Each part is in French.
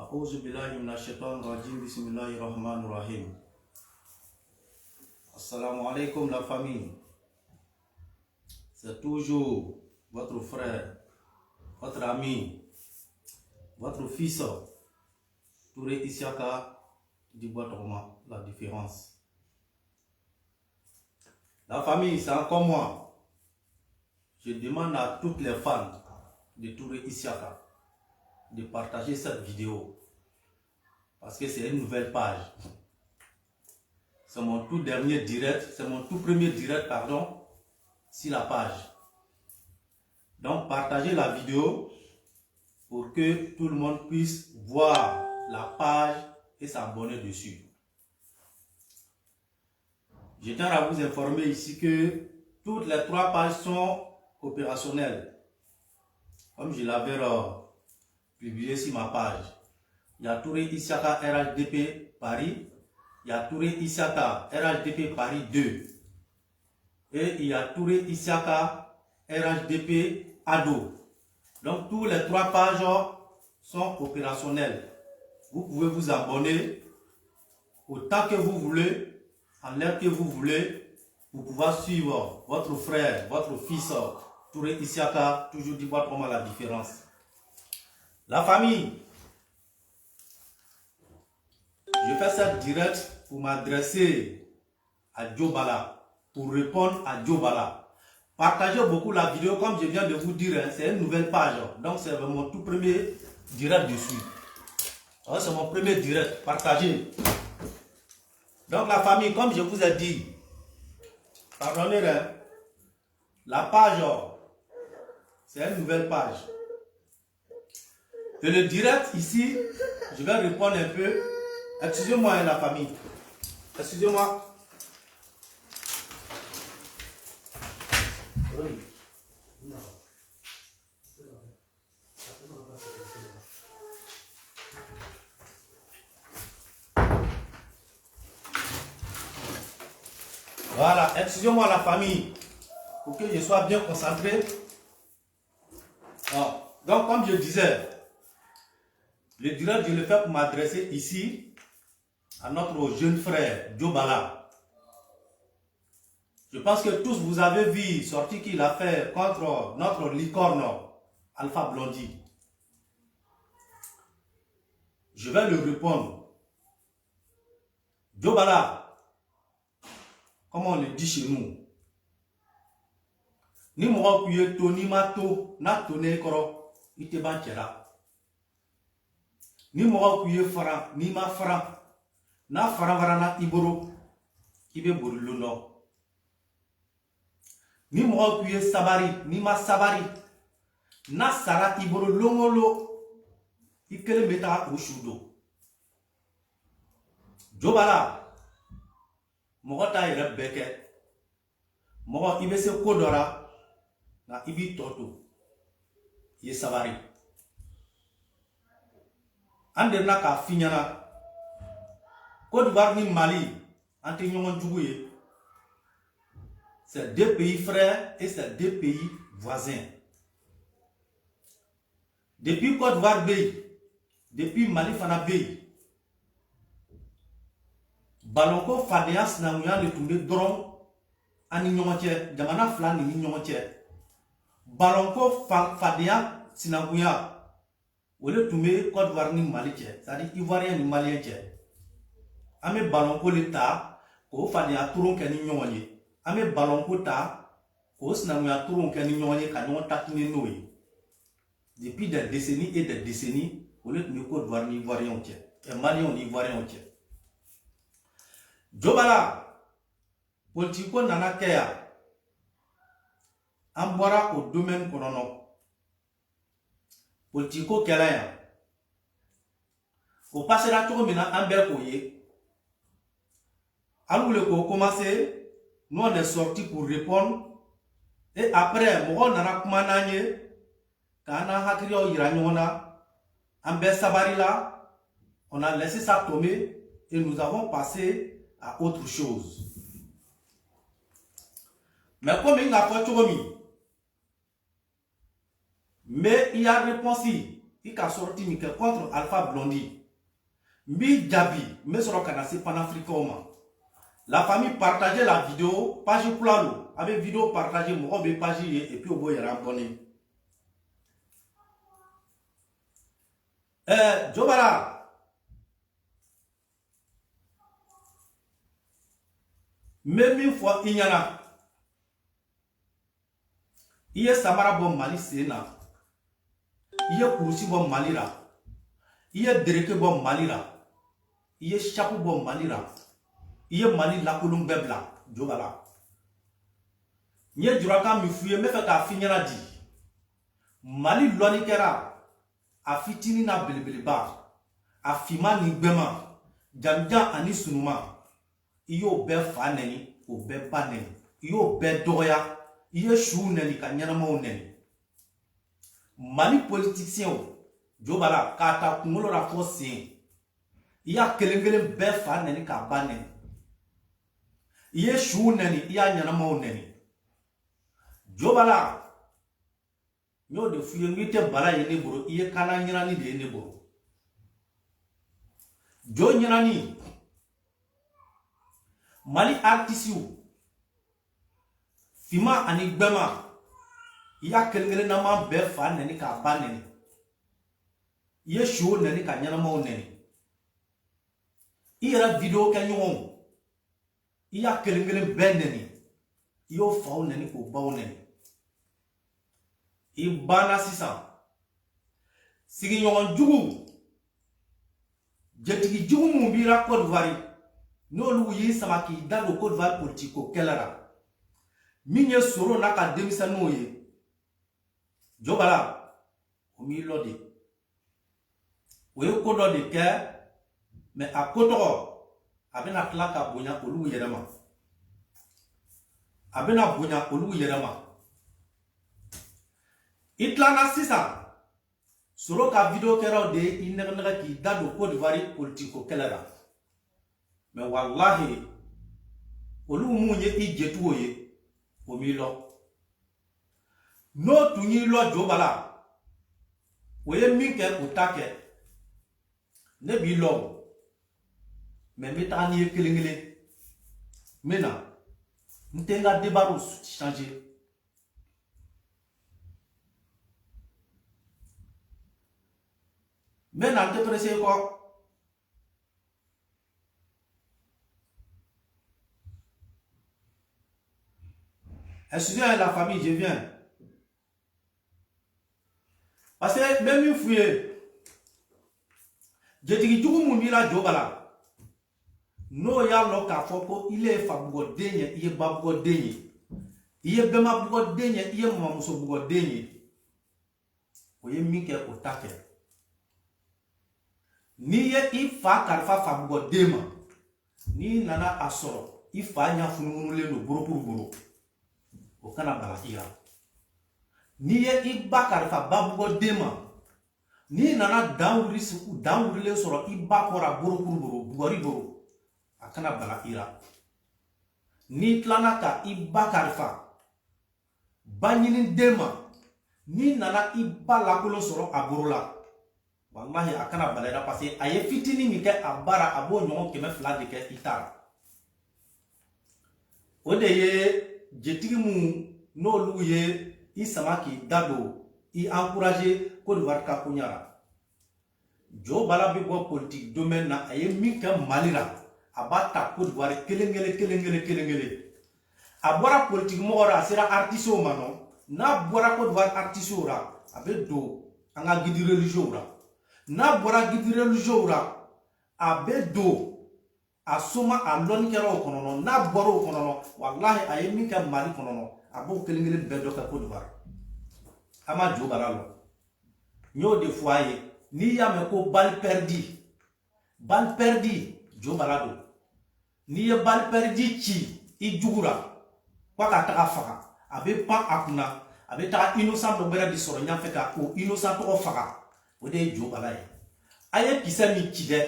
A'udhu billahi minash shaitanir rajim. Bismillahir rahmanir rahim. Assalamu alaikum la famille. C'est toujours votre frère, votre ami, votre fils, Touré Isiaka du Bois Dormant, la différence. La famille, c'est encore moi. Je demande à toutes les fans de Touré Isiaka de partager cette vidéo parce que c'est une nouvelle page. C'est mon tout dernier direct, c'est mon tout premier direct, pardon, sur la page. Donc partagez la vidéo pour que tout le monde puisse voir la page et s'abonner dessus. Je tiens à vous informer ici que toutes les 3 pages sont opérationnelles. Comme je l'avais publié sur ma page. Il y a Touré Isiaka RHDP Paris, il y a Touré Isiaka RHDP Paris 2 et il y a Touré Isiaka RHDP Ado. Donc tous les 3 pages sont opérationnelles. Vous pouvez vous abonner autant que vous voulez, en l'heure que vous voulez, pour pouvoir suivre votre frère, votre fils Touré Isiaka, toujours du Bois Dormant, la différence. La famille, je fais cette direct pour m'adresser à Djobala, pour répondre à Djobala. Partagez beaucoup la vidéo, comme je viens de vous dire, hein, c'est une nouvelle page. Donc c'est mon tout premier direct dessus. C'est mon premier direct, partagez. Donc la famille, comme je vous ai dit, pardonnez, hein, la page, c'est une nouvelle page. Et le direct ici, je vais répondre un peu. Excusez-moi la famille. Excusez-moi. Voilà, excusez-moi la famille. Pour que je sois bien concentré. Donc comme je disais, le direct, je le fais pour m'adresser ici à notre jeune frère, Djobala. Je pense que tous vous avez vu sortie qu'il a fait contre notre licorne Alpha Blondy. Je vais lui répondre. Djobala, comme on le dit chez nous, ni moi kuye to ni mato na toné koro ite banchera. Ni moi kuye fara ni ma fara na fara varana iboro ibe borulono. Ni moi kuye sabari ni ma sabari na sara iboro longolo ikele meta oshudo. Djobala mogota ire beke Mogo ibe se kodora na ibi toto ye sabari. Anderna ka finyana Côte d'Ivoire ni Mali entre nyon djouye. C'est deux pays frères et c'est deux pays voisins. Depuis Côte d'Ivoire Bay, depuis Mali Fana Bay, Balonko Fadéas na mouya de tomber dron ani nyonche, jamana flan ni nyonche. Balonko Fadéas sinamouya, ou le tomber Côte d'Ivoire ni Mali, c'est-à-dire Ivoirien ni Malien. Ame Balonko l'État, ko Fadéas touron keni nyonche. Ame Balonko ta, ko sinamouya touron keni nyonche, kanyon takine noye. Depuis des décennies et des décennies, on est mieux Côte d'Ivoire ni Ivoirien et Malien ni Ivoirien. Jobala, politico nana keya, ambora au domaine konono. Politico kelaya. Au passé la tour mina amber koye. Alors le ko commencé, nous on est sorti pour répondre. Et après, moi nana kumananye, kana hakrio iranyona, amber sabarila, on a laissé ça tomber et nous avons passé à autre chose. Mais comme il n'a pas tout mais il y a réponse, il a sorti contre Alpha Blondy. Mi Djabi, mais sur le canal, c'est panafricain. La famille partageait la vidéo, page plano, avec vidéo partagée, moi, page et puis au bout, il y a abonné. Jobara. Même une fois, il y en a. Il y a Samara bon Mali Sena. Il y a Kouroussi bon Malira. Il y a Dereke bon Malira. Il y a Chapou bon Malira. Il y a Mali Lakolum Bebla. Jobala. Il y a Duraka Mifouye, mais fait qu'à finir à dire. Mali Lonikera. A fitini na belebeleba. A fima ni bema. Jamja ani sunuma. Iyo be fa neni, o be ba neni. Iyo be doya, iyo chou neni ka nyanama o neni. Mali politicien o, Jobala, kata kumolo la fosse. Iya kelengele be fa neni ka ba neni. Iyo chou neni, iya nyanama o neni. Jobala, nyo de fuye ngite bala ye neboro, iye kana nyanani de neboro. Jo nyanani, Mali artisiu Fima ani gbema iya kelengele na ma be fa neni ka ba neni ye show neni ka nyana ma neni ira video ka nyon iya kelengele be neni yo fa neni ko ba neni ibana sisa sigi nyon jugu jetigi jugu mu bira Côte d'Ivoire no lu yi sama ki da do Côte d'Ivoire politico kelara minye soro na ka demisa no ye Jobala o mi lodi o ye ko do de ke mais a ko to abena klaka bonya ko lu yerema abena bonya ko lu yerema itlana sisa soro ka video kera de inega ki da do Côte d'Ivoire politico kelara. Mais wallahi, olu mounye i jetu oye, omilo. No tunyi lo Jobala, oye minke utake, ne bi lo, mais metani ye kelengele. Mena, ntenga debaro changer. Mena, te presse quoi? Excusez la famille, je viens. Parce que même une fouille, je dis que tout le monde est là, Jobala. No ya loka foko, il est fabugo denye, il est babugo denye. Il est bema bugo denye, il est mamuso bugo denye. Oye mike otake. Ni ye ifa karfa fabugo dema. Ni nana asoro, ifa nya fununu le no boro pour boro. o kana bala ira ni ye iba karifa babugo dema ni nana dan wurile soro iba kora boro bugori boro akana bala ira ni tlana ka iba karifa banyini dema ni nana iba lakolo soro aborola wallahi akana bala ira parce aye fitini mi ke abara abo nyon keme fla de ke itara ode ye jetigi mu no lu ye isamaki dado i encourager Côte d'Ivoire ka kunyara jo bala bi bo politique domaine na aye mi ka malira abata Côte d'Ivoire kelengele abora politique mo ora sera artiste o mano na bora Côte d'Ivoire artiste ora abe do anga gidi religieux ora na bora gidi religieux ora abe do asoma alon kero konono na boro konono wallahi aye mi ka mali konono abo kelengele bedo ka Côte d'Ivoire ama jo bala lo nyo de foyer ni ya me ko bal perdi jo bala do ni ye bal perdi ci i jugura kwa ka taka faka abe pa akuna abe ta innocent do bera di soro nya feka o innocent to faka o de jo bala ye aye kisa mi ci de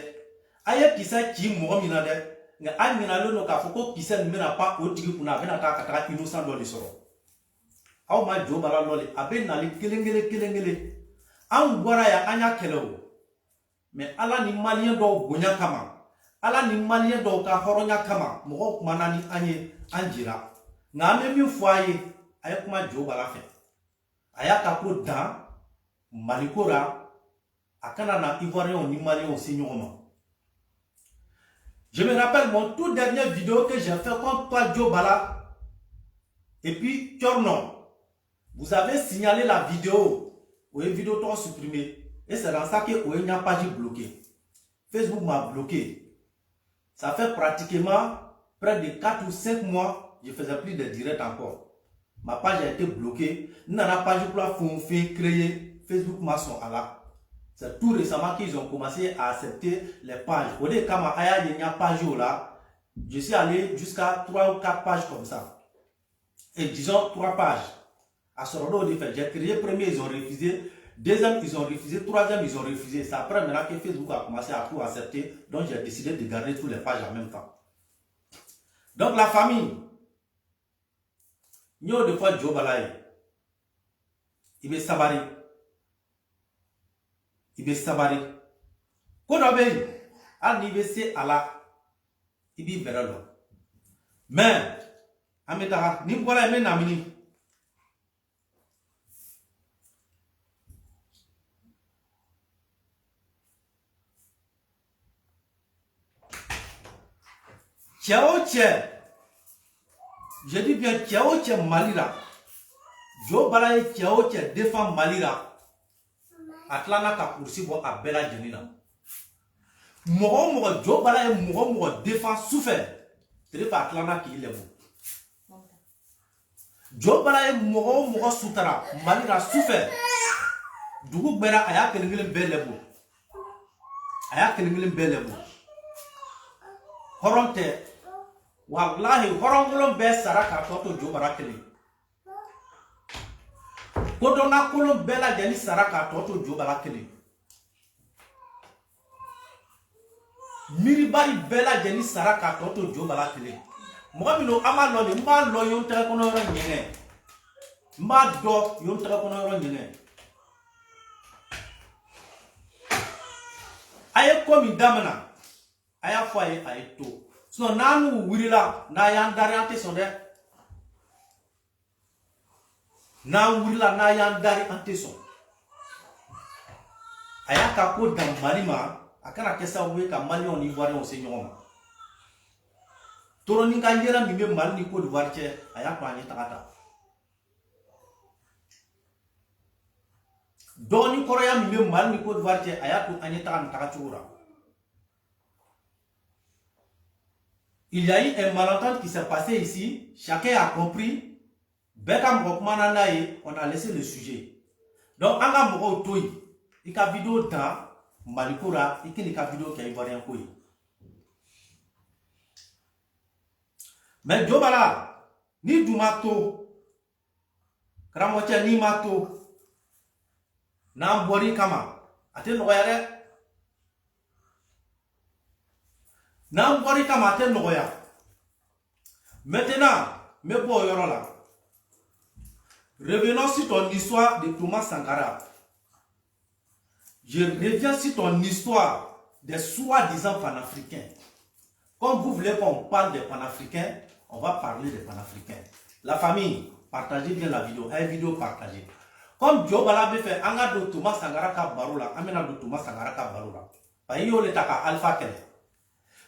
aye kisa ci mo mi na de nga amina lo no ka foko kisa mi na pa o tigi kuna bena ta ka taka innocent do di soro aw ma jo bala lo le abe na li kelengele an gwara ya anya kelewo mais ala ni malien do gonya kama ala ni malien do ka horonya kama mo kuma nani anye anjira na me mi foyer ay kuma jo bala fe aya ka ko dan malikora akana na ivoirien ni malien aussi nyoma. Je me rappelle mon tout dernier vidéo que j'ai fait contre toi Jo Bala et puis Tchorno. Vous avez signalé la vidéo, ou une vidéo trop supprimée. Et c'est dans ça que il n'y a pas bloqué. Facebook m'a bloqué. Ça fait pratiquement près de 4 ou 5 mois, je faisais plus de direct encore. Ma page a été bloquée. Nous n'avons pas fait créer Facebook maçon à la. C'est tout récemment qu'ils ont commencé à accepter les pages. Au début, quand il y a page là, je suis allé jusqu'à 3 ou 4 pages comme ça. Et disons 3 pages. À ce moment là, j'ai créé premier, ils ont refusé. Deuxième, ils ont refusé. Troisième, ils ont refusé. C'est après maintenant que Facebook a commencé à tout accepter. Donc j'ai décidé de garder toutes les pages en même temps. Donc la famille, nous avons deux fois Jo Balaye. Il est sabari. Il est sabari. Quand on a eu un université à la, il est verralo. Mais, ameta, ni voilà mais namini. Tiao Tché, je dis bien Tiao Tché Malira. Jo Balaye Tiao Tché défend Malira. Atlana ka kursi bo abela jenina. Mogo Jo Balaye mogo défend souffert. C'est Atlana qui il est bon. Jo Balaye mogo soutara Malira souffert. Dugu bera aya kelingile belebo. Aya kelingile belebo. Horonte wallahi horongolo be saraka toto Jo Barakeli. Kodona kolon bela jani saraka toto Jo Barakeli. Miribari bela jani saraka toto Jo Barakeli. Mwabino ama loni mba lo yon tere kono yoro nyene. Mba do yon tere kono yoro nyene. Aye komi damana. Aya foye aye to. So nanu wirila na yandari ante sonde. Na wirila na yandari ante son. Aya kako dan malima akana kesa uwe ka mali on ivoire on senyoma. Toro ninga yera mime mali ni Côte d'Ivoire che aya kwa ni takata. Doni koroya mime mali ni Côte d'Ivoire che aya to anye takachura. Il y a eu un malentendu qui s'est passé ici. Chacun a compris. On a laissé le sujet. Donc, on a dit que il y a une vidéo dans Malikura et qu'il y a une vidéo qui a ivoirien. Mais Jo Bala, ni Dumato, Kramoche ni mato. Na bori kama. Ate noyare. Na bori kama ate noya. Maintenant, me bo yoro là. Revenons sur ton histoire de Thomas Sankara. Je reviens sur ton histoire des soi-disant panafricains. Comme vous voulez qu'on parle des panafricains, on va parler des panafricains. La famille, partagez bien la vidéo. Une vidéo partagée. Comme Dieu Bala fait, anga de Thomas Sankara ka barola, amena de Thomas Sankara ka barola. Par yo le taka alpha kele.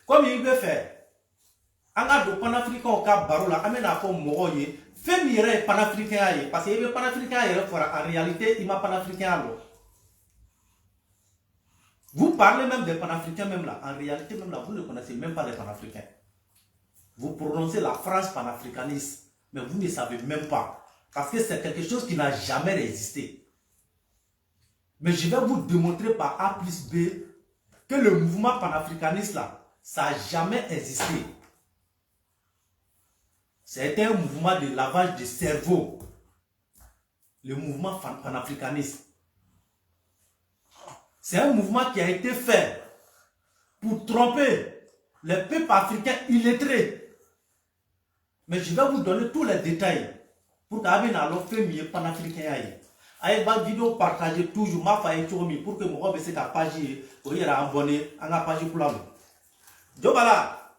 Comme il veut faire, anga de panafricain ka barola, amena ko mogoye, fait mire panafricain aye, parce que il veut panafricain aye, en réalité, il m'a panafricain alors. Vous parlez même des panafricains même là, en réalité même là, vous ne connaissez même pas les panafricains. Vous prononcez la phrase panafricaniste, mais vous ne savez même pas. Parce que c'est quelque chose qui n'a jamais existé. Mais je vais vous démontrer par A plus B que le mouvement panafricaniste là, ça n'a jamais existé. C'était un mouvement de lavage de cerveau. Le mouvement panafricaniste. C'est un mouvement qui a été fait pour tromper les peuples africains illettrés. Mais je vais vous donner tous les détails pour que vous ayez mieux panafricain. Avec ma vidéo partagée toujours, ma faille pour que moi je la page, pour y abonné à la page pour la. Djobala,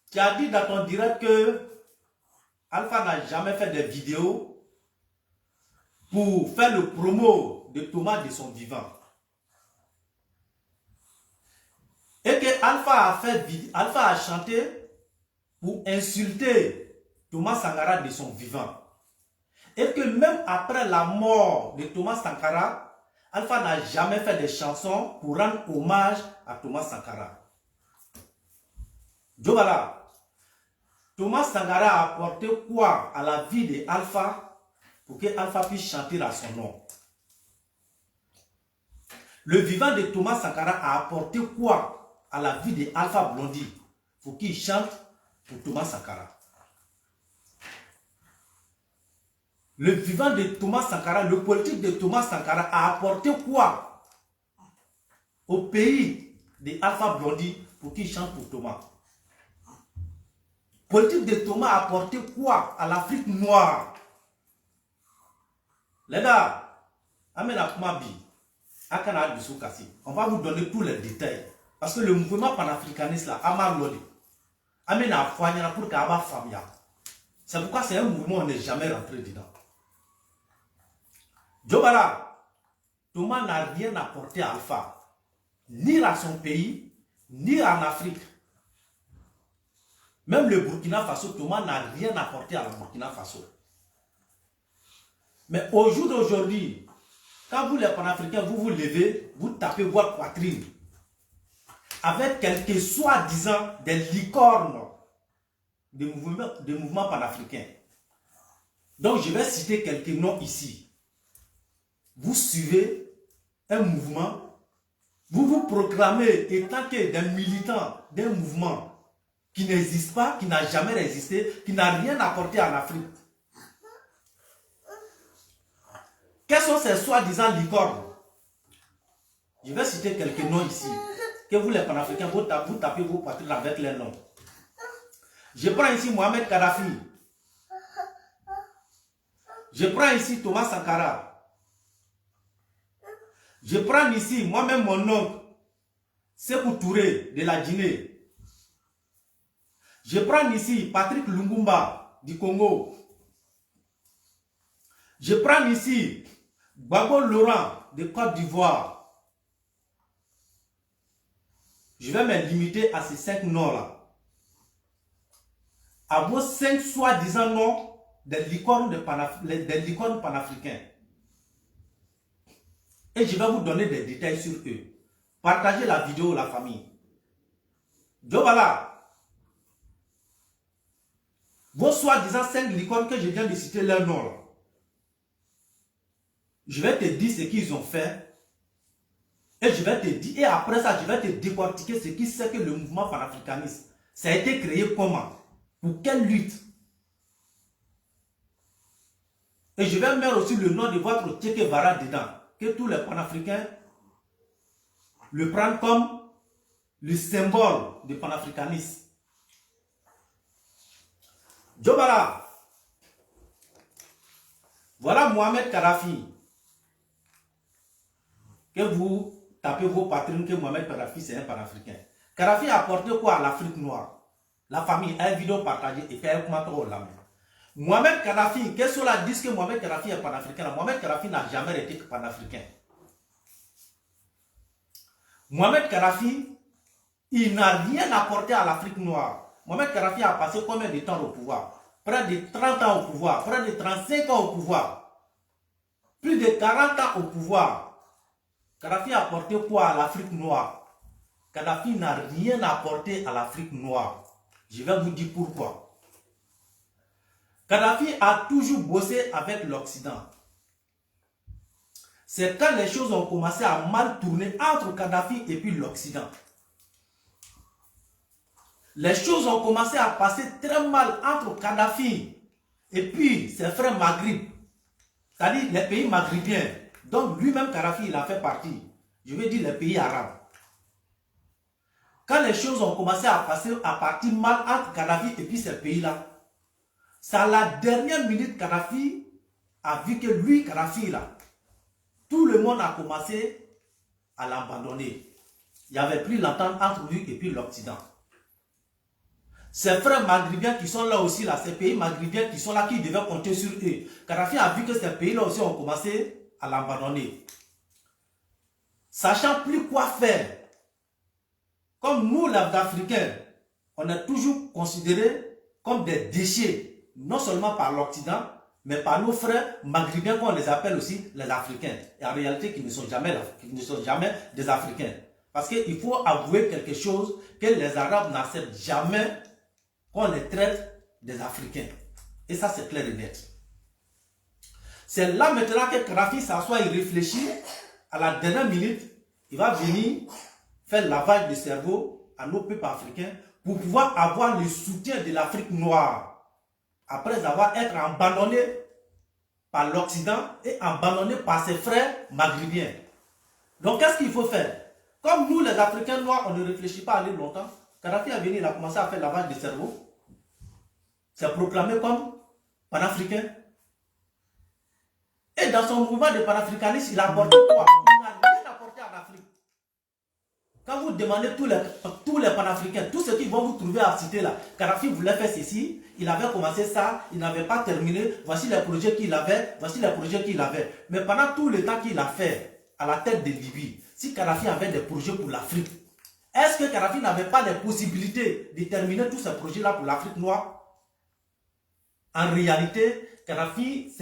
tu as dit dans ton direct que Alpha n'a jamais fait de vidéos pour faire le promo de Thomas de son vivant. Et que Alpha a chanté pour insulter Thomas Sankara de son vivant. Et que même après la mort de Thomas Sankara, Alpha n'a jamais fait de chansons pour rendre hommage à Thomas Sankara. Djobala, Thomas Sankara a apporté quoi à la vie de Alpha pour que Alpha puisse chanter à son nom? Le vivant de Thomas Sankara a apporté quoi à la vie de Alpha Blondy pour qu'il chante pour Thomas Sankara? Le vivant de Thomas Sankara, le politique de Thomas Sankara a apporté quoi au pays de Alpha Blondy pour qu'il chante pour Thomas? Le politique de Thomas a apporté quoi à l'Afrique noire? Les gars, on va vous donner tous les détails. Parce que le mouvement panafricaniste là, c'est pourquoi c'est un mouvement où on n'est jamais rentré dedans. Djobala, Thomas n'a rien apporté à Alpha, ni à son pays, ni en Afrique. Même le Burkina Faso, Thomas n'a rien apporté à la Burkina Faso. Mais au jour d'aujourd'hui, quand vous les panafricains, vous vous levez, vous tapez votre poitrine, avec quelques soi-disant des licornes de mouvements panafricains. Donc je vais citer quelques noms ici. Vous suivez un mouvement, vous vous proclamez étant que des militants d'un mouvement qui n'existe pas, qui n'a jamais existé, qui n'a rien apporté en Afrique. Quels sont ces soi-disant licornes? Je vais citer quelques noms ici. Que vous les panafricains, vous tapez vos poitrines avec les noms. Je prends ici Mohamed Kadhafi. Je prends ici Thomas Sankara. Je prends ici moi-même mon oncle, Sékou Touré de la Guinée. Je prends ici Patrick Lumumba du Congo. Je prends ici Gbagbo Laurent de Côte d'Ivoire. Je vais me limiter à ces 5 noms-là. À vos 5 soi-disant noms des licornes panafricains. Et je vais vous donner des détails sur eux. Partagez la vidéo, la famille. Djobala, vos soi-disant 5 licornes que je viens de citer leur nom, là. Je vais te dire ce qu'ils ont fait. Et je vais te dire, et après ça, je vais te décortiquer ce qui c'est que le mouvement panafricaniste. Ça a été créé comment? Pour quelle lutte? Et je vais mettre aussi le nom de votre Che Guevara dedans. Que tous les panafricains le prennent comme le symbole du panafricanisme. Djobara. Voilà Mohamed Kadhafi. Que vous tapez vos patrons que Mohamed Kadhafi c'est un panafricain. Kadhafi a apporté quoi à l'Afrique noire? La famille a une vidéo partagée et fait un commentaire au lame. Mohamed Kadhafi, que cela disent que Mohamed Kadhafi est panafricain. Mohamed Kadhafi n'a jamais été panafricain. Mohamed Kadhafi, il n'a rien apporté à l'Afrique noire. Mohamed Kadhafi a passé combien de temps au pouvoir? Près de 30 ans au pouvoir, près de 35 ans au pouvoir, plus de 40 ans au pouvoir. Kadhafi a apporté quoi à l'Afrique noire? Kadhafi n'a rien apporté à l'Afrique noire. Je vais vous dire pourquoi. Kadhafi a toujours bossé avec l'Occident. C'est quand les choses ont commencé à mal tourner entre Kadhafi et puis l'Occident. Les choses ont commencé à passer très mal entre Kadhafi et puis ses frères maghrébins, c'est-à-dire les pays maghrébiens. Donc lui-même Kadhafi, il a fait partie. Je veux dire les pays arabes. Quand les choses ont commencé à passer à partir mal entre Kadhafi et puis ces pays-là, c'est à la dernière minute Kadhafi a vu que lui, Kadhafi là, tout le monde a commencé à l'abandonner. Il n'y avait plus l'entente entre lui et puis l'Occident. Ces frères maghrébiens qui sont là aussi, là, ces pays maghrébiens qui sont là, qui devaient compter sur eux. Kadhafi a vu que ces pays-là aussi ont commencé à l'abandonner. Sachant plus quoi faire. Comme nous, les Africains, on est toujours considérés comme des déchets, non seulement par l'Occident, mais par nos frères maghrébiens, qu'on les appelle aussi les Africains. Et en réalité, qui ne sont jamais des Africains. Parce qu'il faut avouer quelque chose, que les Arabes n'acceptent jamais qu'on les traite des Africains. Et ça, c'est clair et net. C'est là maintenant que Kadhafi s'assoit et réfléchit. À la dernière minute, il va venir faire lavage de cerveau à nos peuples africains pour pouvoir avoir le soutien de l'Afrique noire. Après avoir été abandonné par l'Occident et abandonné par ses frères maghrébiens. Donc, qu'est-ce qu'il faut faire? Comme nous, les Africains noirs, on ne réfléchit pas à aller longtemps. Kadhafi a venu, il a commencé à faire lavage de cerveau. C'est proclamé comme panafricain. Et dans son mouvement de panafricanisme, il a apporté quoi? Il n'a rien apporté en Afrique. Quand vous demandez tous les panafricains, tous ceux qui vont vous trouver à citer là, Kadhafi voulait faire ceci, il avait commencé ça, il n'avait pas terminé, voici les projets qu'il avait, voici les projets qu'il avait. Mais pendant tout le temps qu'il a fait à la tête de Libye, si Kadhafi avait des projets pour l'Afrique, est-ce que Kadhafi n'avait pas les possibilités de terminer tous ces projets-là pour l'Afrique noire? En réalité, Kadhafi,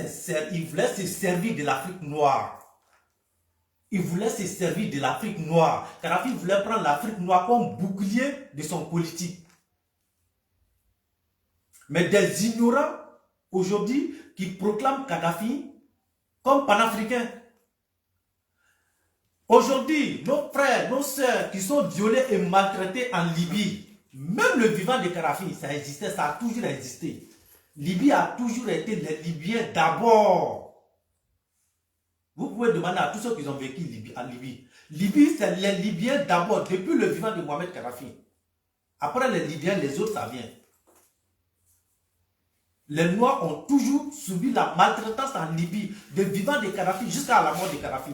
il voulait se servir de l'Afrique noire. Il voulait se servir de l'Afrique noire. Kadhafi voulait prendre l'Afrique noire comme bouclier de son politique. Mais des ignorants, aujourd'hui, qui proclament Kadhafi comme panafricain. Aujourd'hui, nos frères, nos sœurs qui sont violés et maltraités en Libye, même le vivant de Kadhafi, ça existait, ça a toujours existé. Libye a toujours été les Libyens d'abord. Vous pouvez demander à tous ceux qui ont vécu en Libye. Libye, c'est les Libyens d'abord, depuis le vivant de Mohamed Kadhafi. Après les Libyens, les autres, ça vient. Les Noirs ont toujours subi la maltraitance en Libye, de vivant de Kadhafi jusqu'à la mort de Kadhafi.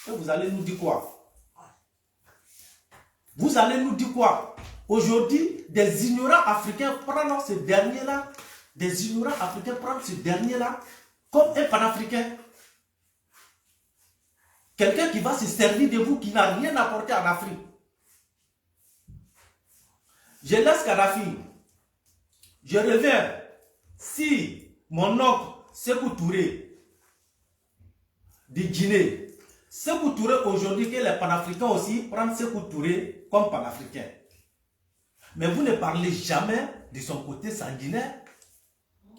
Et vous allez nous dire quoi? Vous allez nous dire quoi? Aujourd'hui, des ignorants africains prennent ce dernier-là, comme un panafricain. Quelqu'un qui va se servir de vous, qui n'a rien apporté en Afrique. Je laisse Kadhafi. Je reviens. Si mon oncle Sékou Touré de Guinée, Sékou Touré aujourd'hui, que les panafricains aussi prennent Sékou Touré comme panafricain. Mais vous ne parlez jamais de son côté sanguinaire.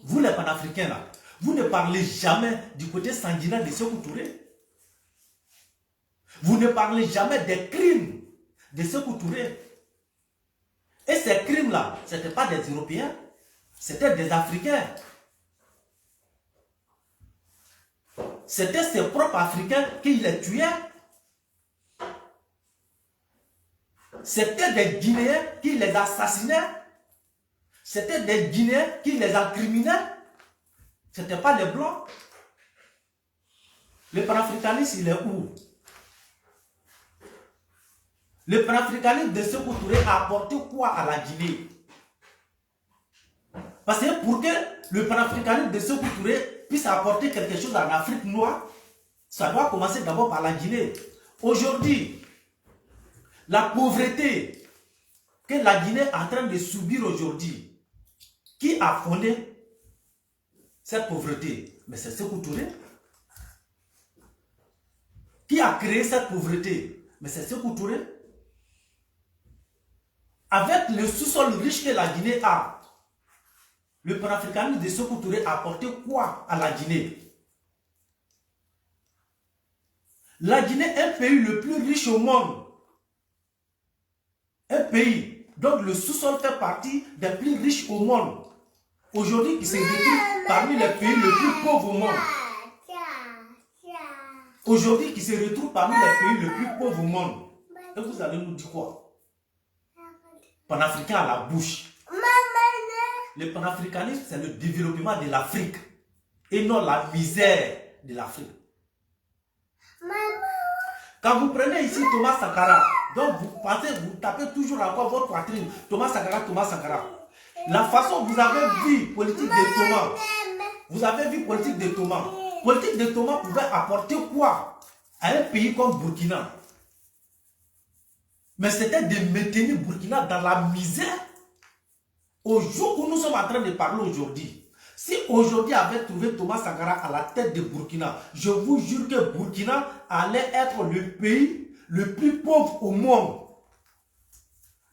Vous les panafricains là, vous ne parlez jamais du côté sanguinaire de Sékou Touré. Vous ne parlez jamais des crimes de Sékou Touré. Et ces crimes-là, ce n'étaient pas des Européens, c'était des Africains. c'était ses propres Africains qui les tuaient. C'était des Guinéens qui les assassinaient. C'était des Guinéens qui les incriminaient. Ce n'était pas les Blancs. Le panafricanisme, il est où? Le panafricanisme de Sékou Touré a apporté quoi à la Guinée? Parce que pour que le panafricanisme de Sékou Touré puisse apporter quelque chose en Afrique noire, ça doit commencer d'abord par la Guinée. Aujourd'hui, la pauvreté que la Guinée est en train de subir aujourd'hui, qui a fondé cette pauvreté? Mais c'est Sékou Touré. Qui a créé cette pauvreté? Mais c'est Sékou Touré. Avec le sous-sol riche que la Guinée a, le panafricanisme de Sékou Touré a apporté quoi à la Guinée? La Guinée est un pays le plus riche au monde. Un pays dont le sous-sol fait partie des plus riches au monde. Aujourd'hui, qui se retrouve parmi les pays les plus pauvres au monde. Aujourd'hui, qui se retrouve parmi les pays les plus pauvres au monde. Et vous allez nous dire quoi? Panafricain à la bouche. Le panafricanisme, c'est le développement de l'Afrique et non la misère de l'Afrique. Quand vous prenez ici Thomas Sankara, donc vous pensez, vous tapez toujours encore votre poitrine, Thomas Sankara, Thomas Sankara. La façon dont vous avez vu politique de Thomas, vous avez vu politique de Thomas. Politique de Thomas pouvait apporter quoi à un pays comme Burkina? Mais c'était de maintenir Burkina dans la misère. Au jour où nous sommes en train de parler aujourd'hui, si aujourd'hui avait trouvé Thomas Sankara à la tête de Burkina, je vous jure que Burkina allait être le pays le plus pauvre au monde.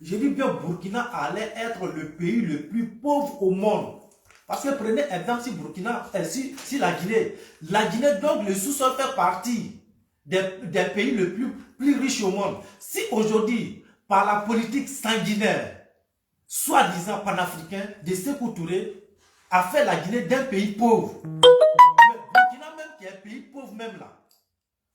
Je dis bien Burkina allait être le pays le plus pauvre au monde. Parce que prenez exemple si Burkina, si la Guinée donc le sous-sol fait partie des pays le plus riches au monde. Si aujourd'hui, par la politique sanguinaire, soi-disant panafricain de Sékou Touré, a fait la Guinée d'un pays pauvre. Mais Burkina même qui est un pays pauvre même là.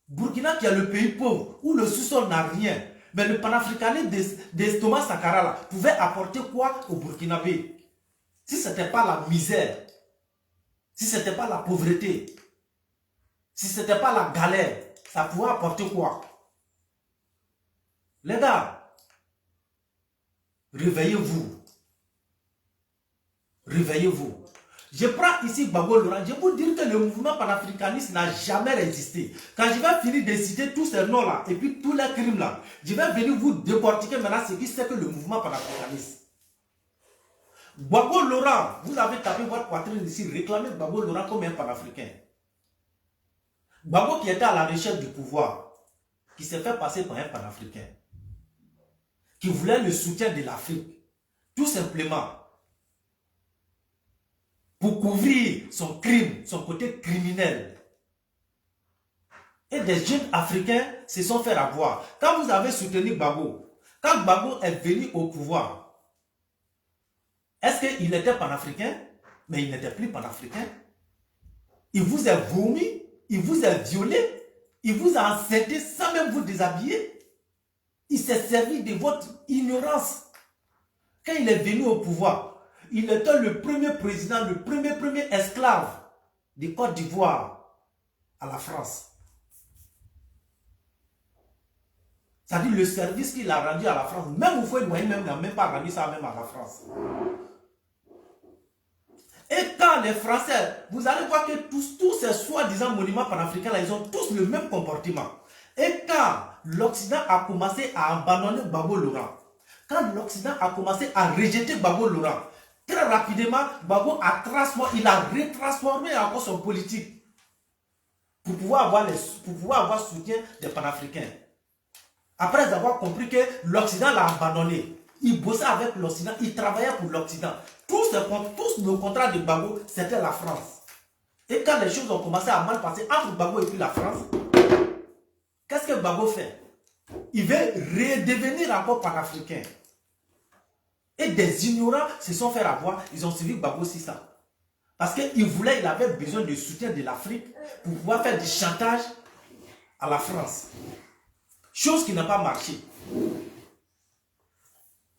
Burkina qui est le pays pauvre, où le sous-sol n'a rien. Mais le panafricanisme de Thomas Sankara là, pouvait apporter quoi au Burkinabé? Si ce n'était pas la misère, si ce n'était pas la pauvreté, si ce n'était pas la galère, ça pouvait apporter quoi? Les gars, réveillez-vous. Réveillez-vous. Je prends ici Gbagbo Laurent. Je vous dire que le mouvement panafricaniste n'a jamais résisté. Quand je vais finir de citer tous ces noms-là et puis tous les crimes-là, je vais venir vous décortiquer maintenant ce qui c'est que le mouvement panafricaniste. Gbagbo Laurent, vous avez tapé votre poitrine ici, réclamez Gbagbo Laurent comme un panafricain. Gbagbo qui était à la recherche du pouvoir, qui s'est fait passer par un panafricain, qui voulait le soutien de l'Afrique, tout simplement, pour couvrir son crime, son côté criminel. Et des jeunes Africains se sont fait avoir. Quand vous avez soutenu Gbagbo, quand Gbagbo est venu au pouvoir, est-ce qu'il était panafricain? Mais il n'était plus panafricain. Il vous a vomi, il vous a violé, il vous a enceinté sans même vous déshabiller. Il s'est servi de votre ignorance. Quand il est venu au pouvoir, il était le premier président, le premier esclave de Côte d'Ivoire à la France. C'est-à-dire le service qu'il a rendu à la France, même au foyer moyen, même n'a même pas rendu ça même à la France. Et quand les Français, vous allez voir que tous ces soi-disant monuments panafricains, là, ils ont tous le même comportement. Et quand l'Occident a commencé à abandonner Gbagbo Laurent, quand l'Occident a commencé à rejeter Gbagbo Laurent, très rapidement, Gbagbo a retransformé encore son politique pour pouvoir avoir soutien des panafricains. Après avoir compris que l'Occident l'a abandonné, il bossait avec l'Occident, il travaillait pour l'Occident. Tous nos contrats de Gbagbo, c'était la France. Et quand les choses ont commencé à mal passer entre Gbagbo et puis la France, qu'est-ce que Gbagbo fait? Il veut redevenir encore panafricain. Et des ignorants se sont fait avoir, ils ont suivi Gbagbo Sissa. Parce qu'il avait besoin de soutien de l'Afrique pour pouvoir faire du chantage à la France. Chose qui n'a pas marché.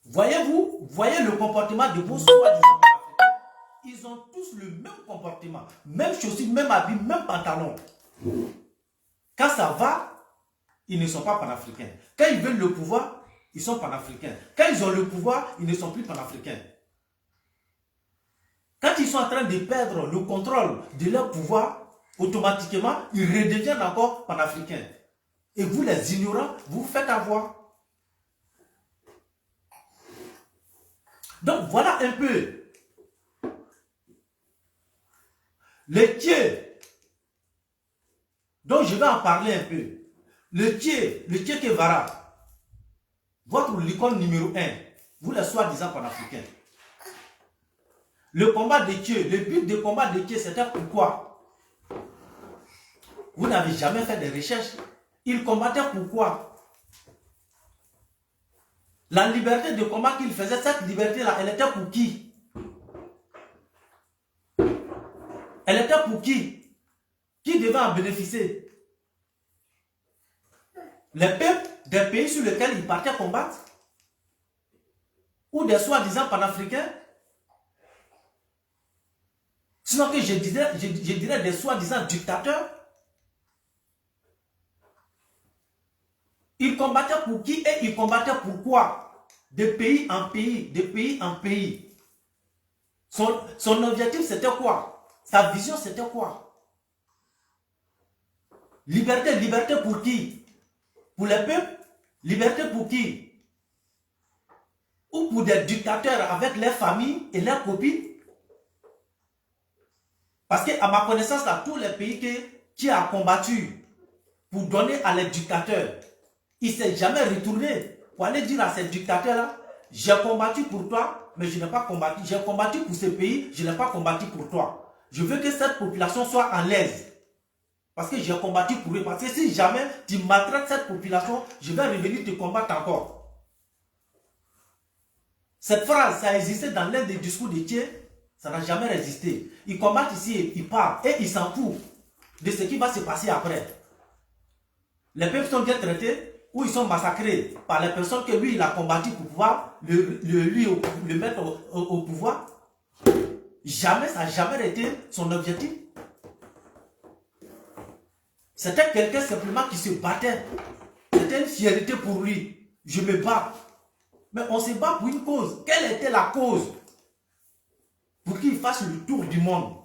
Voyez-vous, voyez le comportement de vos soi-disant Africains. Ils ont tous le même comportement. Même chaussures, même habits, même pantalon. Quand ça va, ils ne sont pas panafricains. Quand ils veulent le pouvoir, ils sont panafricains. Quand ils ont le pouvoir, ils ne sont plus panafricains. Quand ils sont en train de perdre le contrôle de leur pouvoir, automatiquement, ils redeviennent encore panafricains. Et vous, les ignorants, vous faites avoir. Donc, voilà un peu. Le Tché, donc je vais en parler un peu. Le Tché Guevara, votre l'icône numéro 1, vous les soi-disant panafricains. Le combat de Tché, le but du combat de Tché, c'était pourquoi? Vous n'avez jamais fait de recherches. Il combattait pourquoi? La liberté de combat qu'il faisait, cette liberté-là, elle était pour qui? Elle était pour qui? Qui devait en bénéficier? Les peuples des pays sur lesquels il partait combattre? Ou des soi-disant panafricains? Sinon que je dirais des soi-disant dictateurs. Il combattait pour qui et il combattait pourquoi? De pays en pays, de pays en pays. Son objectif c'était quoi? Sa vision c'était quoi? Liberté, liberté pour qui? Pour les peuples? Liberté pour qui? Ou pour des dictateurs avec leurs familles et leurs copines? Parce qu'à ma connaissance, là, tous les pays qui a combattu pour donner à les dictateurs, il ne s'est jamais retourné pour aller dire à ces dictateurs-là, j'ai combattu pour toi, mais je n'ai pas combattu. J'ai combattu pour ce pays, je n'ai pas combattu pour toi. Je veux que cette population soit à l'aise. Parce que j'ai combattu pour eux. Parce que si jamais tu maltraites cette population, je vais revenir te combattre encore. Cette phrase, ça a existé dans l'un des discours de Thiers. Ça n'a jamais résisté. Ils combattent ici, ils partent et ils s'en foutent de ce qui va se passer après. Les peuples sont bien traités ou ils sont massacrés par les personnes que lui, il a combattu pour pouvoir le mettre au pouvoir. Jamais, ça n'a jamais été son objectif. C'était quelqu'un simplement qui se battait. C'était une fierté pour lui. Je me bats. Mais on se bat pour une cause. Quelle était la cause? Pour qu'il fasse le tour du monde.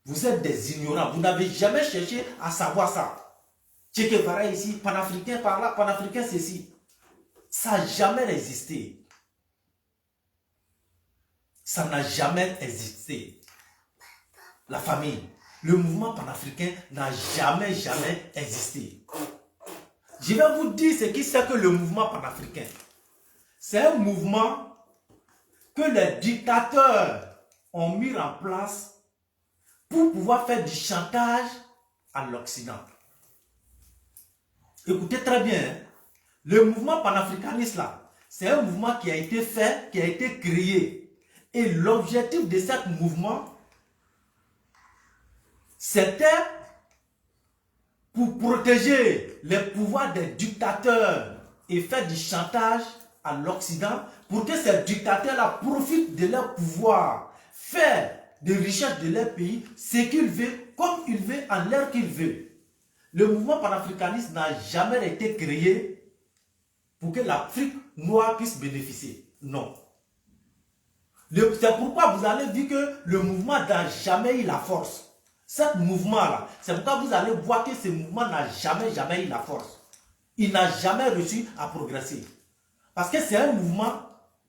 Vous êtes des ignorants. Vous n'avez jamais cherché à savoir ça. Che Guevara ici, panafricain par là, panafricain ceci. Ça n'a jamais existé. Ça n'a jamais existé. La famille. Le mouvement panafricain n'a jamais existé. Je vais vous dire ce qui c'est que le mouvement panafricain. C'est un mouvement que les dictateurs ont mis en place pour pouvoir faire du chantage à l'Occident. Écoutez très bien, hein? Le mouvement panafricaniste là, c'est un mouvement qui a été fait, qui a été créé. Et l'objectif de ce mouvement, c'était pour protéger les pouvoirs des dictateurs et faire du chantage à l'Occident pour que ces dictateurs-là profitent de leur pouvoir, faire des richesses de leur pays, ce qu'ils veulent, comme ils veulent, en l'heure qu'ils veulent. Le mouvement panafricaniste n'a jamais été créé pour que l'Afrique noire puisse bénéficier. Non. C'est pourquoi vous allez dire que le mouvement n'a jamais eu la force. Ce mouvement-là, c'est pourquoi vous allez voir que ce mouvement n'a jamais eu la force. Il n'a jamais réussi à progresser. Parce que c'est un mouvement,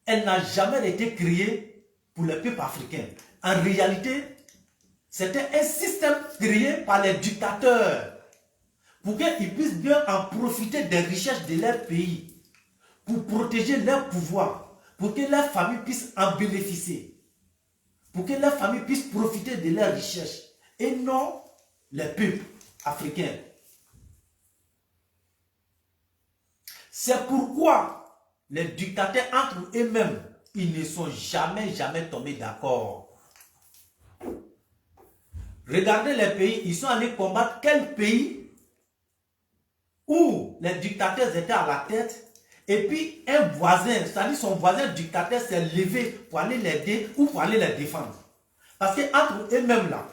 elle n'a jamais été créé pour les peuples africains. En réalité, c'était un système créé par les dictateurs pour qu'ils puissent bien en profiter des richesses de leur pays, pour protéger leur pouvoir, pour que leurs familles puissent en bénéficier, pour que leurs familles puissent profiter de leurs richesses, et non les peuples africains. C'est pourquoi les dictateurs entre eux-mêmes, ils ne sont jamais tombés d'accord. Regardez les pays, ils sont allés combattre quel pays où les dictateurs étaient à la tête. Et puis un voisin, c'est-à-dire son voisin dictateur s'est levé pour aller l'aider ou pour aller les défendre. Parce qu'entre eux-mêmes là,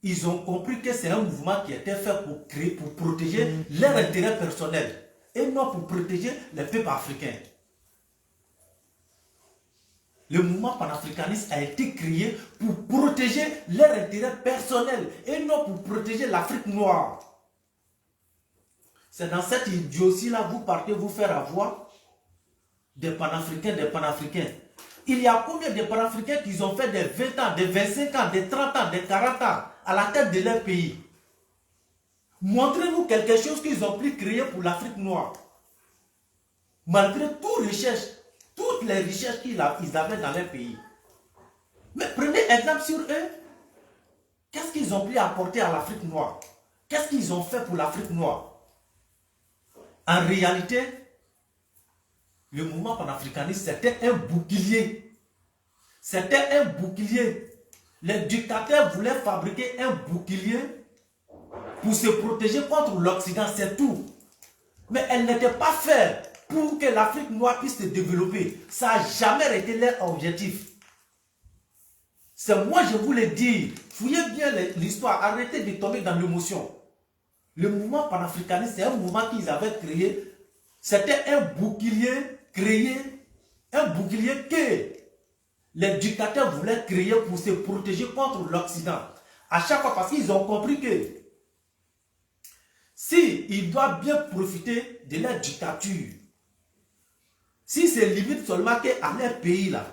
ils ont compris que c'est un mouvement qui était fait pour créer, pour protéger leur intérêt personnel et non pour protéger les peuples africains. Le mouvement panafricaniste a été créé pour protéger leur intérêt personnel et non pour protéger l'Afrique noire. C'est dans cette idiotie-là vous partez vous faire avoir des panafricains, des panafricains. Il y a combien de panafricains qui ont fait des 20 ans, des 25 ans, des 30 ans, des 40 ans à la tête de leur pays? Montrez-nous quelque chose qu'ils ont pu créer pour l'Afrique noire. Malgré toutes les recherches qu'ils avaient dans leur pays. Mais prenez exemple sur eux. Qu'est-ce qu'ils ont pu apporter à l'Afrique noire? Qu'est-ce qu'ils ont fait pour l'Afrique noire? En réalité, le mouvement panafricaniste, c'était un bouclier. C'était un bouclier. Les dictateurs voulaient fabriquer un bouclier pour se protéger contre l'Occident, c'est tout. Mais elle n'était pas faite pour que l'Afrique noire puisse se développer. Ça n'a jamais été leur objectif. C'est moi, je vous le dis. Fouillez bien l'histoire. Arrêtez de tomber dans l'émotion. Le mouvement panafricaniste, c'est un mouvement qu'ils avaient créé. C'était un bouclier créé. Un bouclier que les dictateurs voulaient créer pour se protéger contre l'Occident. À chaque fois, parce qu'ils ont compris que s'ils doivent bien profiter de leur dictature, si c'est limite seulement qu'à leur pays, là,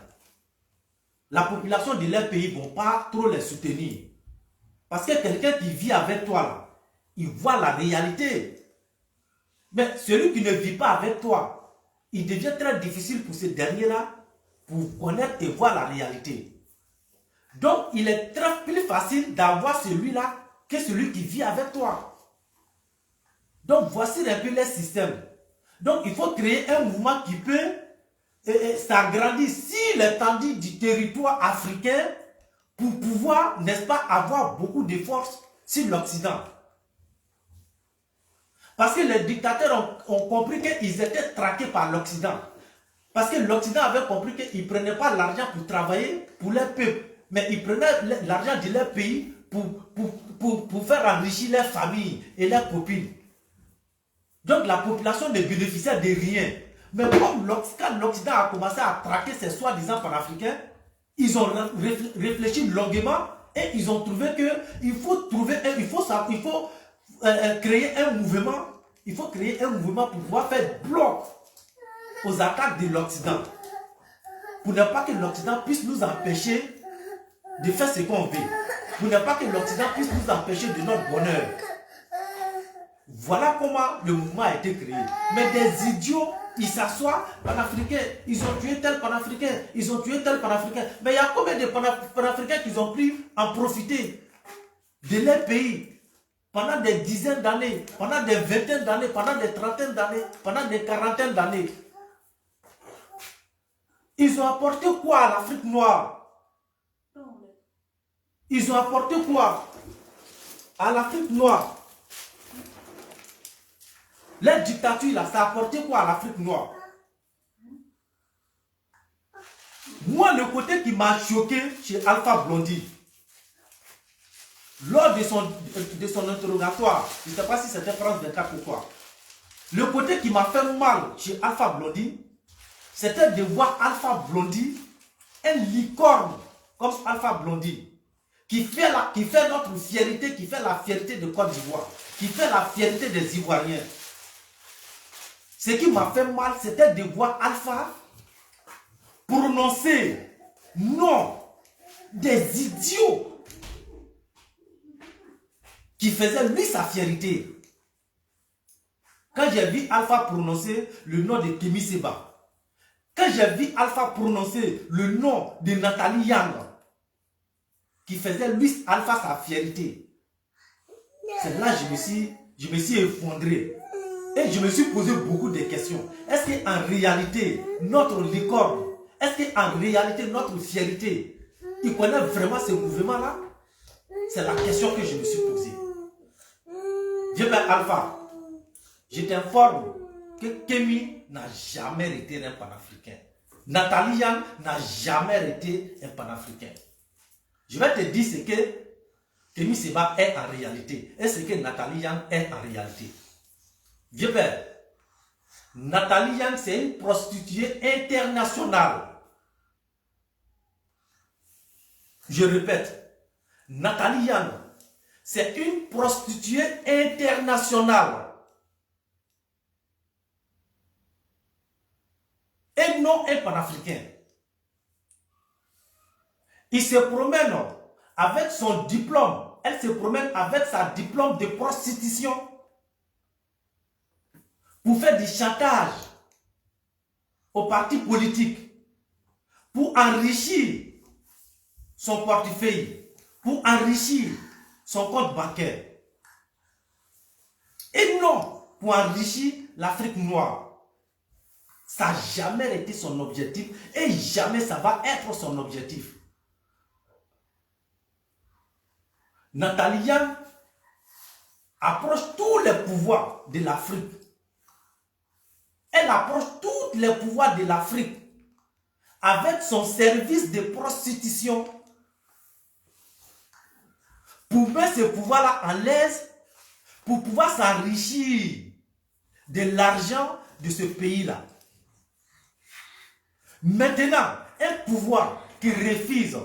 la population de leur pays ne vont pas trop les soutenir. Parce que quelqu'un qui vit avec toi, là, il voit la réalité. Mais celui qui ne vit pas avec toi, il devient très difficile pour ce dernier-là pour connaître et voir la réalité. Donc, il est très plus facile d'avoir celui-là que celui qui vit avec toi. Donc, voici un peu le système. Donc, il faut créer un mouvement qui peut s'agrandir sur l'étendue du territoire africain pour pouvoir, n'est-ce pas, avoir beaucoup de force sur l'Occident. Parce que les dictateurs ont compris qu'ils étaient traqués par l'Occident. Parce que l'Occident avait compris qu'ils ne prenaient pas l'argent pour travailler pour leur peuple, mais ils prenaient l'argent de leur pays pour faire enrichir leurs familles et leurs copines. Donc la population ne bénéficiait de rien. Mais comme quand l'Occident a commencé à traquer ces soi-disant panafricains, ils ont réfléchi longuement et ils ont trouvé qu'il faut créer un mouvement. Il faut créer un mouvement pour pouvoir faire bloc aux attaques de l'Occident. Pour ne pas que l'Occident puisse nous empêcher de faire ce qu'on veut. Pour ne pas que l'Occident puisse nous empêcher de notre bonheur. Voilà comment le mouvement a été créé. Mais des idiots, ils s'assoient, panafricains, ils ont tué tel panafricain, ils ont tué tel panafricain. Mais il y a combien de panafricains qui ont pu en profiter de leur pays pendant des dizaines d'années, pendant des vingtaines d'années, pendant des trentaines d'années, pendant des quarantaines d'années? Ils ont apporté quoi à l'Afrique noire? Ils ont apporté quoi à l'Afrique noire? La dictature là, ça a apporté quoi à l'Afrique noire? Moi, le côté qui m'a choqué chez Alpha Blondy, lors de son interrogatoire, je ne sais pas si c'était France 24 ou quoi, le côté qui m'a fait mal chez Alpha Blondy, c'était de voir Alpha Blondy, un licorne comme Alpha Blondy, qui fait notre fierté, qui fait la fierté de Côte d'Ivoire, qui fait la fierté des Ivoiriens. Ce qui m'a fait mal, c'était de voir Alpha prononcer non des idiots qui faisaient lui sa fierté. Quand j'ai vu Alpha prononcer le nom de Kémy Séba, quand j'ai vu Alpha prononcer le nom de Nathalie Yang, qui faisait lui Alpha sa fierté, c'est là que je me suis effondré. Et je me suis posé beaucoup de questions. Est-ce qu'en réalité, notre licorne, est-ce qu'en réalité, notre fierté, il connaît vraiment ce mouvement-là? C'est la question que je me suis posée. Alpha, je t'informe que Kémy n'a jamais été un panafricain. Nathalie Yang n'a jamais été un panafricain. Je vais te dire ce que Kémy Séba est en réalité et ce que Nathalie Yang est en réalité. Vieux père, Nathalie Yang, c'est une prostituée internationale. Je répète, Nathalie Yang, c'est une prostituée internationale. Et non un panafricain. Il se promène avec son diplôme. Elle se promène avec sa diplôme de prostitution pour faire du chantage aux partis politiques, pour enrichir son portefeuille, pour enrichir son compte bancaire. Et non pour enrichir l'Afrique noire. Ça n'a jamais été son objectif et jamais ça va être son objectif. Nathalie Yang approche tous les pouvoirs de l'Afrique. Elle approche tous les pouvoirs de l'Afrique avec son service de prostitution pour mettre ce pouvoir-là en l'aise, pour pouvoir s'enrichir de l'argent de ce pays-là. Maintenant, un pouvoir qui refuse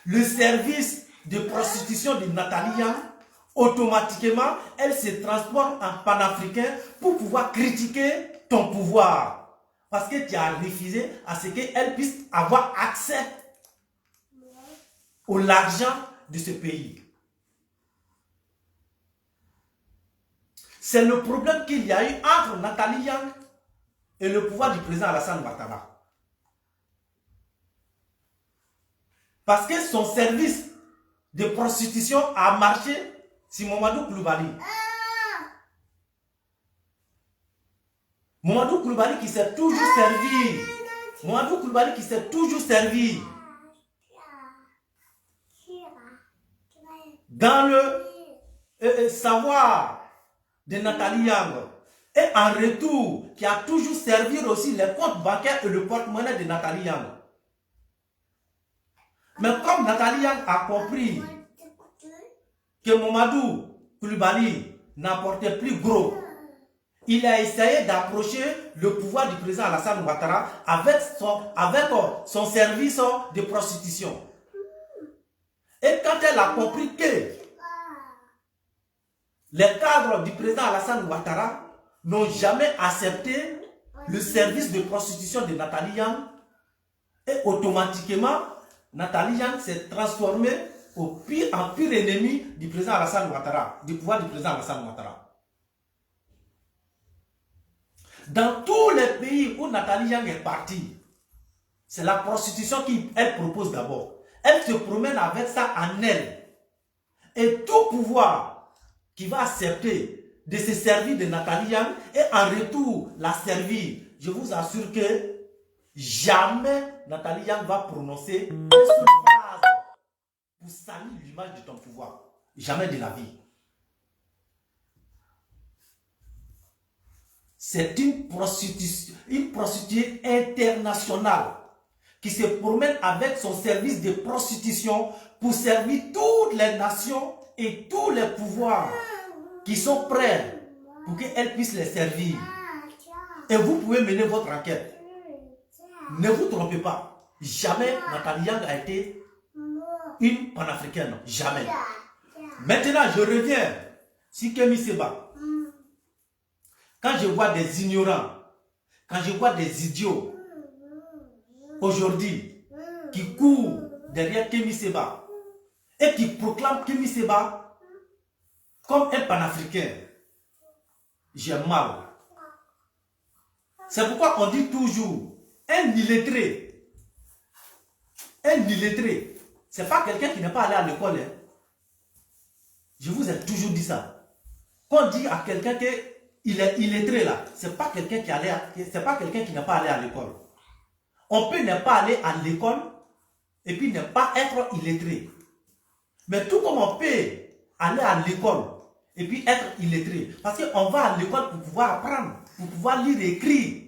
le service de prostitution de Nathalie Yang, automatiquement, elle se transforme en panafricain pour pouvoir critiquer ton pouvoir. Parce que tu as refusé à ce qu'elle puisse avoir accès à l'argent de ce pays. C'est le problème qu'il y a eu entre Nathalie Yang et le pouvoir du président Alassane Ouattara. Parce que son service de prostitution a marché sur Mamadou Koulibaly. Mamadou Koulibaly qui s'est toujours servi. Mamadou Koulibaly qui s'est toujours servi dans le savoir de Nathalie Yang. Et en retour, qui a toujours servi aussi les comptes bancaires et le porte-monnaie de Nathalie Yang. Mais comme Nathalie Yang a compris que Mamadou Koulibaly n'apportait plus gros, il a essayé d'approcher le pouvoir du président Alassane Ouattara avec son service de prostitution. Et quand elle a compris que les cadres du président Alassane Ouattara n'ont jamais accepté le service de prostitution de Nathalie Yang, et automatiquement, Nathalie Yang s'est transformée en pire ennemi du président Alassane Ouattara, du pouvoir du président Alassane Ouattara. Dans tous les pays où Nathalie Yang est partie, c'est la prostitution qu'elle propose d'abord. Elle se promène avec ça en elle. Et tout pouvoir qui va accepter de se servir de Nathalie Yang et en retour la servir, je vous assure que jamais Nathalie Yang va prononcer une seule phrase pour salir l'image de ton pouvoir. Jamais de la vie. C'est une prostituée internationale qui se promène avec son service de prostitution pour servir toutes les nations et tous les pouvoirs qui sont prêts pour qu'elle puisse les servir. Et vous pouvez mener votre enquête. Ne vous trompez pas. Jamais Nathalie Yang a été une panafricaine. Jamais. Maintenant, je reviens sur Kémy Séba. Quand je vois des ignorants, quand je vois des idiots aujourd'hui qui courent derrière Kémy Séba et qui proclament Kémy Séba comme un panafricain, j'ai mal. C'est pourquoi on dit toujours un illettré. Un illettré, ce n'est pas quelqu'un qui n'est pas allé à l'école. Hein. Je vous ai toujours dit ça. Quand on dit à quelqu'un qu'il est illettré là, ce n'est pas quelqu'un qui n'est pas allé à l'école. On peut ne pas aller à l'école et puis ne pas être illettré. Mais tout comme on peut aller à l'école et puis être illettré. Parce qu'on va à l'école pour pouvoir apprendre, pour pouvoir lire et écrire,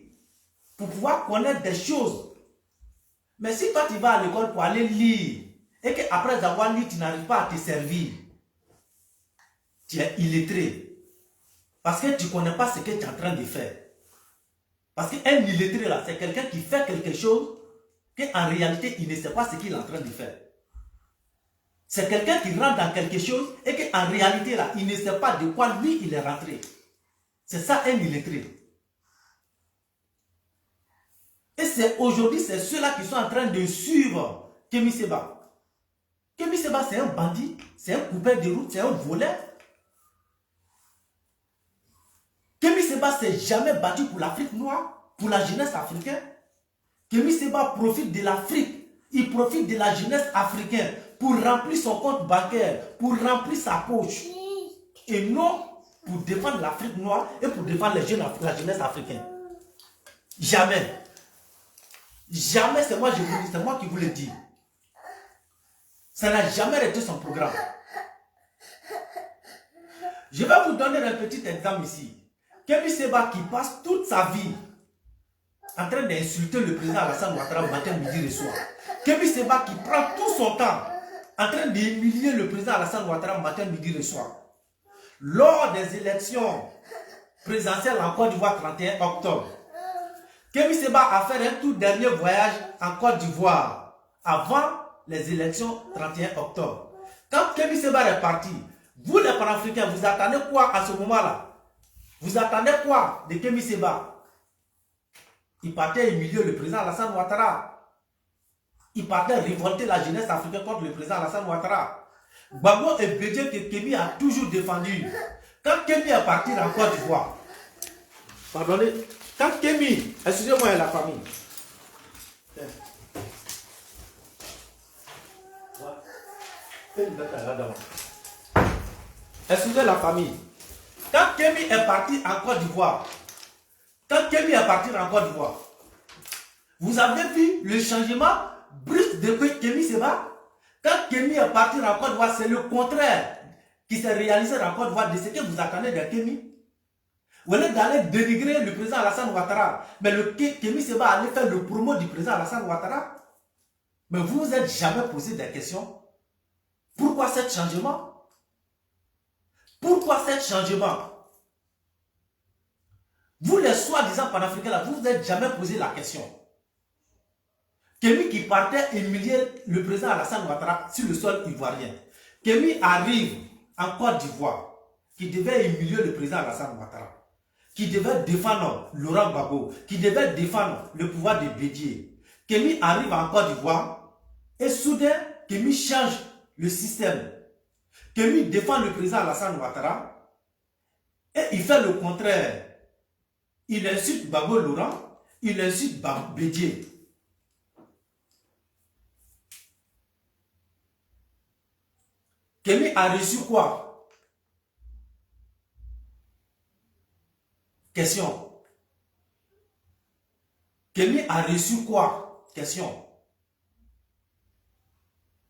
pour pouvoir connaître des choses. Mais si toi tu vas à l'école pour aller lire et qu'après avoir lu, tu n'arrives pas à te servir, tu es illettré. Parce que tu ne connais pas ce que tu es en train de faire. Parce qu'un illettré là, c'est quelqu'un qui fait quelque chose qu'en réalité, il ne sait pas ce qu'il est en train de faire. C'est quelqu'un qui rentre dans quelque chose et qu'en réalité là, il ne sait pas de quoi lui il est rentré. C'est ça un illettré. Et c'est aujourd'hui, c'est ceux-là qui sont en train de suivre Kémy Séba. Kémy Séba, c'est un bandit, c'est un coupeur de route, c'est un voleur. Kémy Séba ne s'est jamais battu pour l'Afrique noire, pour la jeunesse africaine. Kémy Séba profite de l'Afrique, il profite de la jeunesse africaine pour remplir son compte bancaire, pour remplir sa poche. Et non pour défendre l'Afrique noire et pour défendre la jeunesse africaine. Jamais. Jamais, c'est moi, c'est moi qui vous le dis. Ça n'a jamais été son programme. Je vais vous donner un petit exemple ici. Kémy Séba qui passe toute sa vie en train d'insulter le président Alassane Ouattara matin, midi et soir. Kémy Séba qui prend tout son temps en train d'humilier le président Alassane Ouattara matin, midi et soir. Lors des élections présidentielles en Côte d'Ivoire 31 octobre, Kémy Séba a fait un tout dernier voyage en Côte d'Ivoire avant les élections 31 octobre. Quand Kémy Séba est parti, vous les panafricains, vous attendez quoi à ce moment-là? Vous attendez quoi de Kémy Séba? Il partait humilier le président Alassane Ouattara. Il partait révolter la jeunesse africaine contre le président Alassane Ouattara. Gbagbo et Bédié que Kémy a toujours défendu. Quand Kémy est parti en Côte d'Ivoire, pardonnez, quand Kémy, excusez-moi la famille. Excusez la famille. Quand Kémy est parti en Côte d'Ivoire, vous avez vu le changement brusque de Kémy Séba? Quand Kémy est parti en Côte d'Ivoire, c'est le contraire qui s'est réalisé en Côte d'Ivoire de ce que vous attendez de Kémy. Vous allez d'aller dénigrer le président Alassane Ouattara, mais Kémy Séba allait faire le promo du président Alassane Ouattara. Mais vous vous êtes jamais posé des questions. Pourquoi ce changement? Pourquoi ce changement? Vous les soi-disant panafricains là, vous vous êtes jamais posé la question. Kémy qui partait humilier le président Alassane Ouattara sur le sol ivoirien. Kémy arrive en Côte d'Ivoire, qui devait humilier le président Alassane Ouattara, qui devait défendre Laurent Gbagbo, qui devait défendre le pouvoir de Bédié. Kémy arrive en Côte d'Ivoire et soudain, Kémy change le système. Kémy défend le président Alassane Ouattara et il fait le contraire. Il insulte Gbagbo Laurent, il insulte Bédié. Kémy a reçu quoi? Question. Kémy a reçu quoi? Question.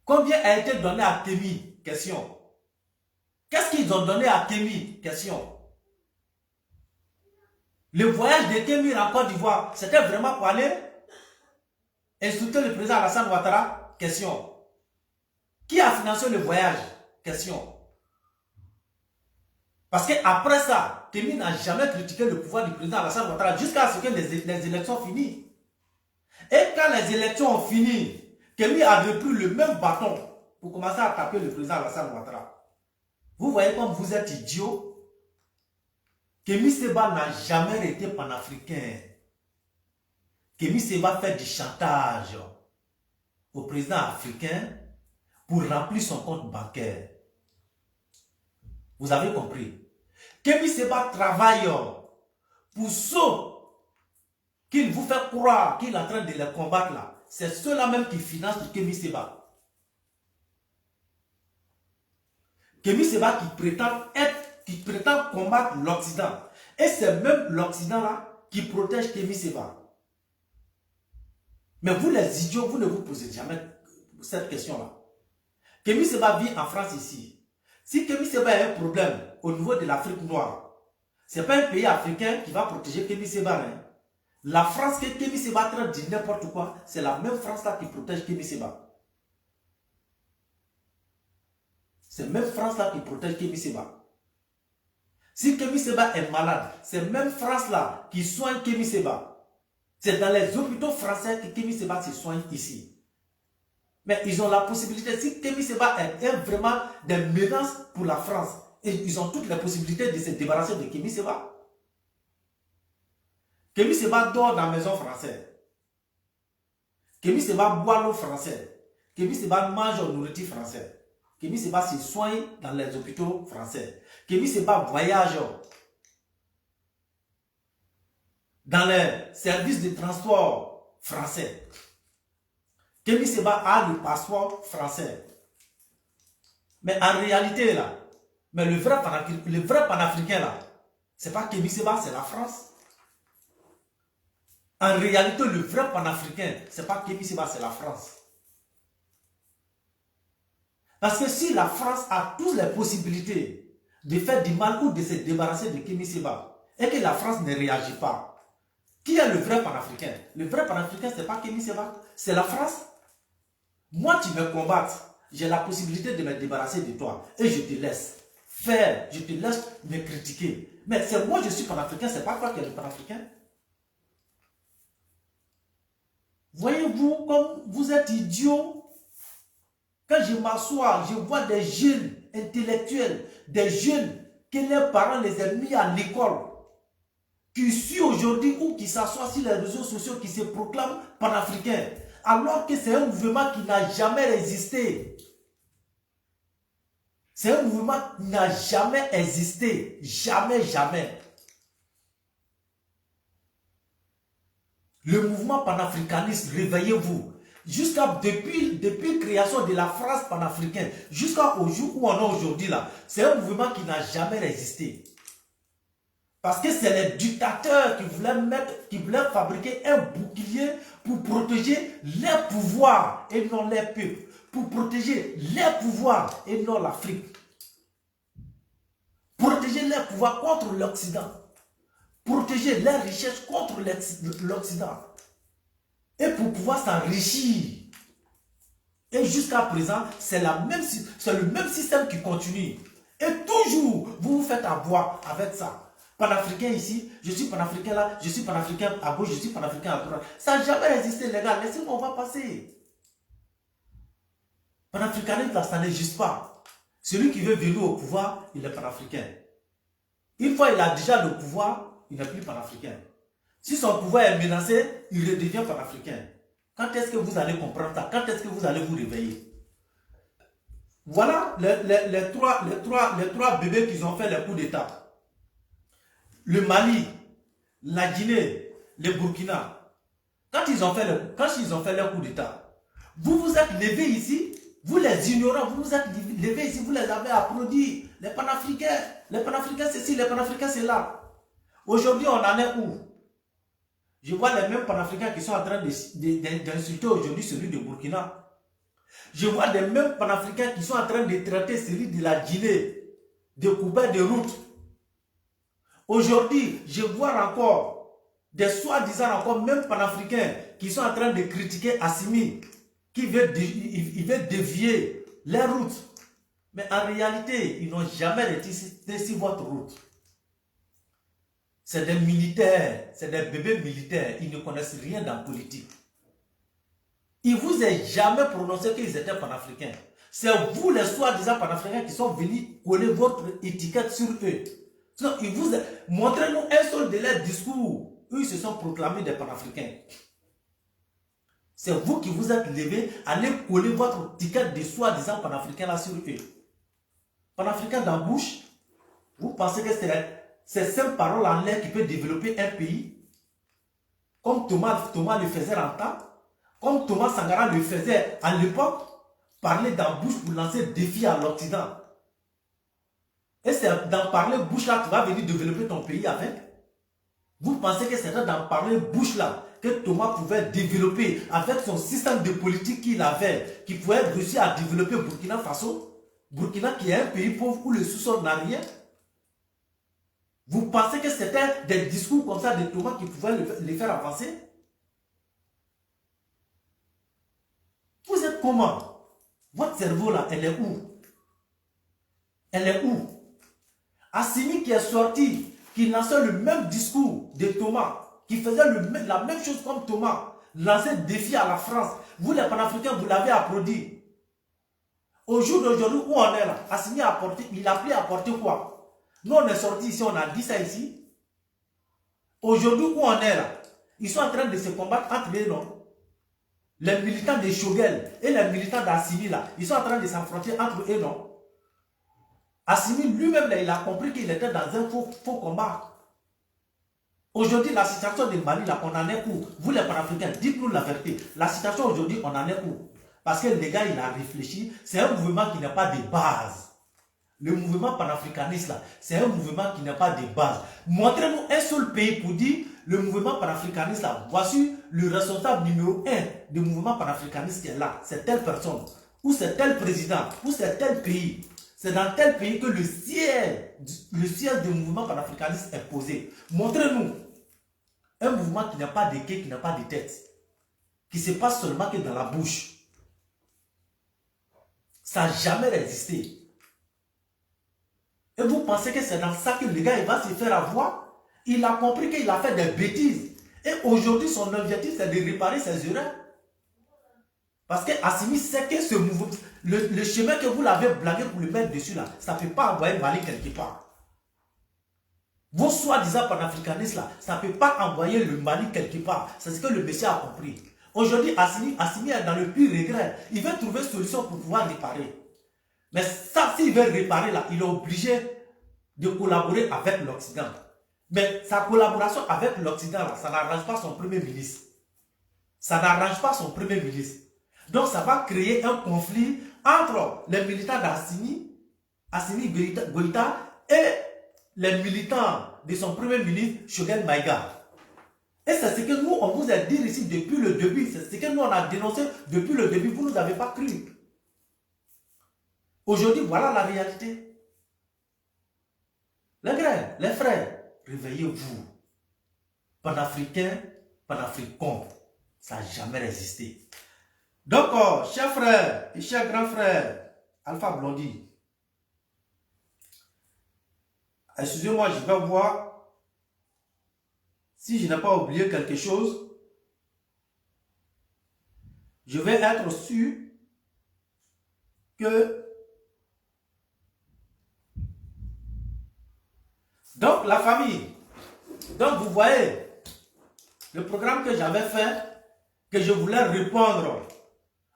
Combien a été donné à Kémy? Question. Qu'est-ce qu'ils ont donné à Kémy? Question. Le voyage de Kémy en Côte d'Ivoire, c'était vraiment pour aller insulter le président Alassane Ouattara? Question. Qui a financé le voyage? Question. Parce qu'après ça, Kémy n'a jamais critiqué le pouvoir du président Alassane Ouattara jusqu'à ce que les élections finissent. Et quand les élections ont fini, Kémy a repris le même bâton pour commencer à taper le président Alassane Ouattara. Vous voyez comme vous êtes idiot. Kémy Séba n'a jamais été panafricain. Kémy Séba fait du chantage au président africain pour remplir son compte bancaire. Vous avez compris? Kémy Séba travaille pour ceux qu'il vous fait croire qu'il est en train de les combattre là. C'est ceux-là même qui financent Kémy Séba. Kémy Séba qui prétend combattre l'Occident. Et c'est même l'Occident là qui protège Kémy Séba. Mais vous les idiots, vous ne vous posez jamais cette question-là. Kémy Séba vit en France ici. Si Kémy Séba a un problème au niveau de l'Afrique noire, ce n'est pas un pays africain qui va protéger Kémy Séba. Hein. La France que Kémy Séba traite de n'importe quoi, c'est la même France-là qui protège Kémy Séba. C'est la même France-là qui protège Kémy Séba. Si Kémy Séba est malade, c'est la même France-là qui soigne Kémy Séba. C'est dans les hôpitaux français que Kémy Séba se soigne ici. Mais ils ont la possibilité, si Kémy Séba est vraiment des menaces pour la France, et ils ont toutes les possibilités de se débarrasser de Kémy Séba. Kémy Séba dort dans la maison française. Kémy Séba boit l'eau française. Kémy Séba mange au nourriture française. Kémy Séba se soigne dans les hôpitaux français. Kémy Séba voyage dans les services de transport français. Kémy Séba a le passeport français. Mais en réalité, là, mais le vrai panafricain, là, c'est pas Kémy Séba, c'est la France. En réalité, le vrai panafricain, c'est pas Kémy Séba, c'est la France. Parce que si la France a toutes les possibilités de faire du mal ou de se débarrasser de Kémy Séba, et que la France ne réagit pas, qui est le vrai panafricain? Le vrai panafricain, ce n'est pas Kémy Séba, c'est la France. Moi, tu me combattes, j'ai la possibilité de me débarrasser de toi et je te laisse faire, je te laisse me critiquer. Mais c'est moi, je suis panafricain, c'est pas toi qui es le panafricain. Voyez-vous comme vous êtes idiots? Quand je m'assois, je vois des jeunes intellectuels, des jeunes que leurs parents les ont mis à l'école, qui suivent aujourd'hui ou qui s'assoient sur les réseaux sociaux, qui se proclament panafricains, alors que c'est un mouvement qui n'a jamais existé. C'est un mouvement qui n'a jamais existé. Jamais, jamais. Le mouvement panafricaniste, réveillez-vous. Depuis la création de la France panafricaine, jusqu'au jour où on est aujourd'hui là, c'est un mouvement qui n'a jamais existé. Parce que c'est les dictateurs qui voulaient fabriquer un bouclier pour protéger les pouvoirs et non les peuples. Pour protéger les pouvoirs et non l'Afrique. Protéger les pouvoirs contre l'Occident. Protéger les richesses contre l'Occident. Et pour pouvoir s'enrichir. Et jusqu'à présent, c'est le même système qui continue. Et toujours, vous vous faites avoir avec ça. Panafricain ici, je suis panafricain là, je suis panafricain à gauche, je suis panafricain à droite. Ça n'a jamais existé, les gars. Laissez-moi, on va passer. Panafricanisme, là, ça n'existe pas. Celui qui veut venir au pouvoir, il est panafricain. Une fois il a déjà le pouvoir, il n'est plus panafricain. Si son pouvoir est menacé, il redevient panafricain. Quand est-ce que vous allez comprendre ça? Quand est-ce que vous allez vous réveiller? Voilà les trois bébés qui ont fait les coups d'État. Le Mali, la Guinée, le Burkina. Quand ils ont fait leur coup d'État, vous vous êtes levés ici, vous les ignorants, vous vous êtes levés ici, vous les avez applaudis. Les panafricains c'est ci, les panafricains c'est là. Aujourd'hui, on en est où? Je vois les mêmes panafricains qui sont en train d'insulter aujourd'hui celui de Burkina. Je vois des mêmes panafricains qui sont en train de traiter celui de la Guinée, de couper des routes. Aujourd'hui, je vois encore des soi-disant encore même panafricains qui sont en train de critiquer Assimi, qui veut dévier les routes. Mais en réalité, ils n'ont jamais réussi sur votre route. C'est des militaires, c'est des bébés militaires, ils ne connaissent rien dans la politique. Ils ne vous ont jamais prononcé qu'ils étaient panafricains. C'est vous les soi-disant panafricains qui sont venus coller votre étiquette sur eux. Sinon, ils vous montrez-nous un seul de leurs discours où ils se sont proclamés des panafricains. C'est vous qui vous êtes levés à aller coller votre étiquette de soi-disant panafricains là sur eux. Panafricains dans la bouche, vous pensez que c'est cinq paroles en l'air qui peut développer un pays, comme Thomas le faisait en temps, comme Thomas Sankara le faisait à l'époque, parler dans la bouche pour lancer défi à l'Occident. Et c'est dans parler bouche là que tu vas venir développer ton pays avec. Vous pensez que c'est dans parler bouche là que Thomas pouvait développer avec son système de politique qu'il avait, qui pouvait réussir à développer Burkina Faso, Burkina qui est un pays pauvre où le sous-sol n'a rien. Vous pensez que c'était des discours comme ça de Thomas qui pouvaient les faire avancer? Vous êtes comment? Votre cerveau là, elle est où? Elle est où? Assimi qui est sorti, qui lançait le même discours de Thomas, qui faisait la même chose comme Thomas, lançait défi à la France. Vous les panafricains, vous l'avez applaudi. Au jour d'aujourd'hui où on est là, Assimi a apporté, il a appelé à apporter quoi? Nous on est sortis ici, on a dit ça ici. Aujourd'hui où on est là, ils sont en train de se combattre entre eux, non? Les militants de Choguel et les militants d'Assimi là, ils sont en train de s'affronter entre eux, non? Assimi lui-même, il a compris qu'il était dans un faux combat. Aujourd'hui, la situation de Mali, là, on en est où? Vous les panafricains, dites-nous la vérité. La situation aujourd'hui, on en est où? Parce que le gars, il a réfléchi. C'est un mouvement qui n'a pas de base. Le mouvement panafricaniste, là, c'est un mouvement qui n'a pas de base. Montrez-nous un seul pays pour dire le mouvement panafricaniste, là, voici le responsable numéro 1 du mouvement panafricaniste qui est là. C'est telle personne, ou c'est tel président, ou c'est tel pays. C'est dans tel pays que le siège du mouvement panafricaniste est posé. Montrez-nous un mouvement qui n'a pas de quai, qui n'a pas de tête, qui se passe seulement que dans la bouche. Ça n'a jamais résisté. Et vous pensez que c'est dans ça que le gars il va se faire avoir? Il a compris qu'il a fait des bêtises. Et aujourd'hui, son objectif, c'est de réparer ses erreurs. Parce que Assimi sait que ce mouvement, le chemin que vous l'avez blagué pour le mettre dessus là, ça ne peut pas envoyer Mali quelque part. Vos soi-disant panafricanistes là, ça ne peut pas envoyer le Mali quelque part. C'est ce que le monsieur a compris. Aujourd'hui, Assimi est dans le pire regret. Il veut trouver une solution pour pouvoir réparer. Mais ça, s'il veut réparer là, il est obligé de collaborer avec l'Occident. Mais sa collaboration avec l'Occident là, ça n'arrange pas son premier ministre. Ça n'arrange pas son premier ministre. Donc ça va créer un conflit entre les militants d'Assimi, Assimi Goïta, et les militants de son premier ministre, Choguel Maïga. Et c'est ce que nous, on vous a dit ici depuis le début. C'est ce que nous, on a dénoncé depuis le début. Vous ne nous avez pas cru. Aujourd'hui, voilà la réalité. Les frères, réveillez-vous. Panafricains, panafricains, ça n'a jamais résisté. Donc, chers frères et chers grands frères, Alpha Blondy, excusez-moi, je vais voir si je n'ai pas oublié quelque chose. Je vais être sûr que... Donc, la famille. Donc, vous voyez, le programme que j'avais fait, que je voulais répondre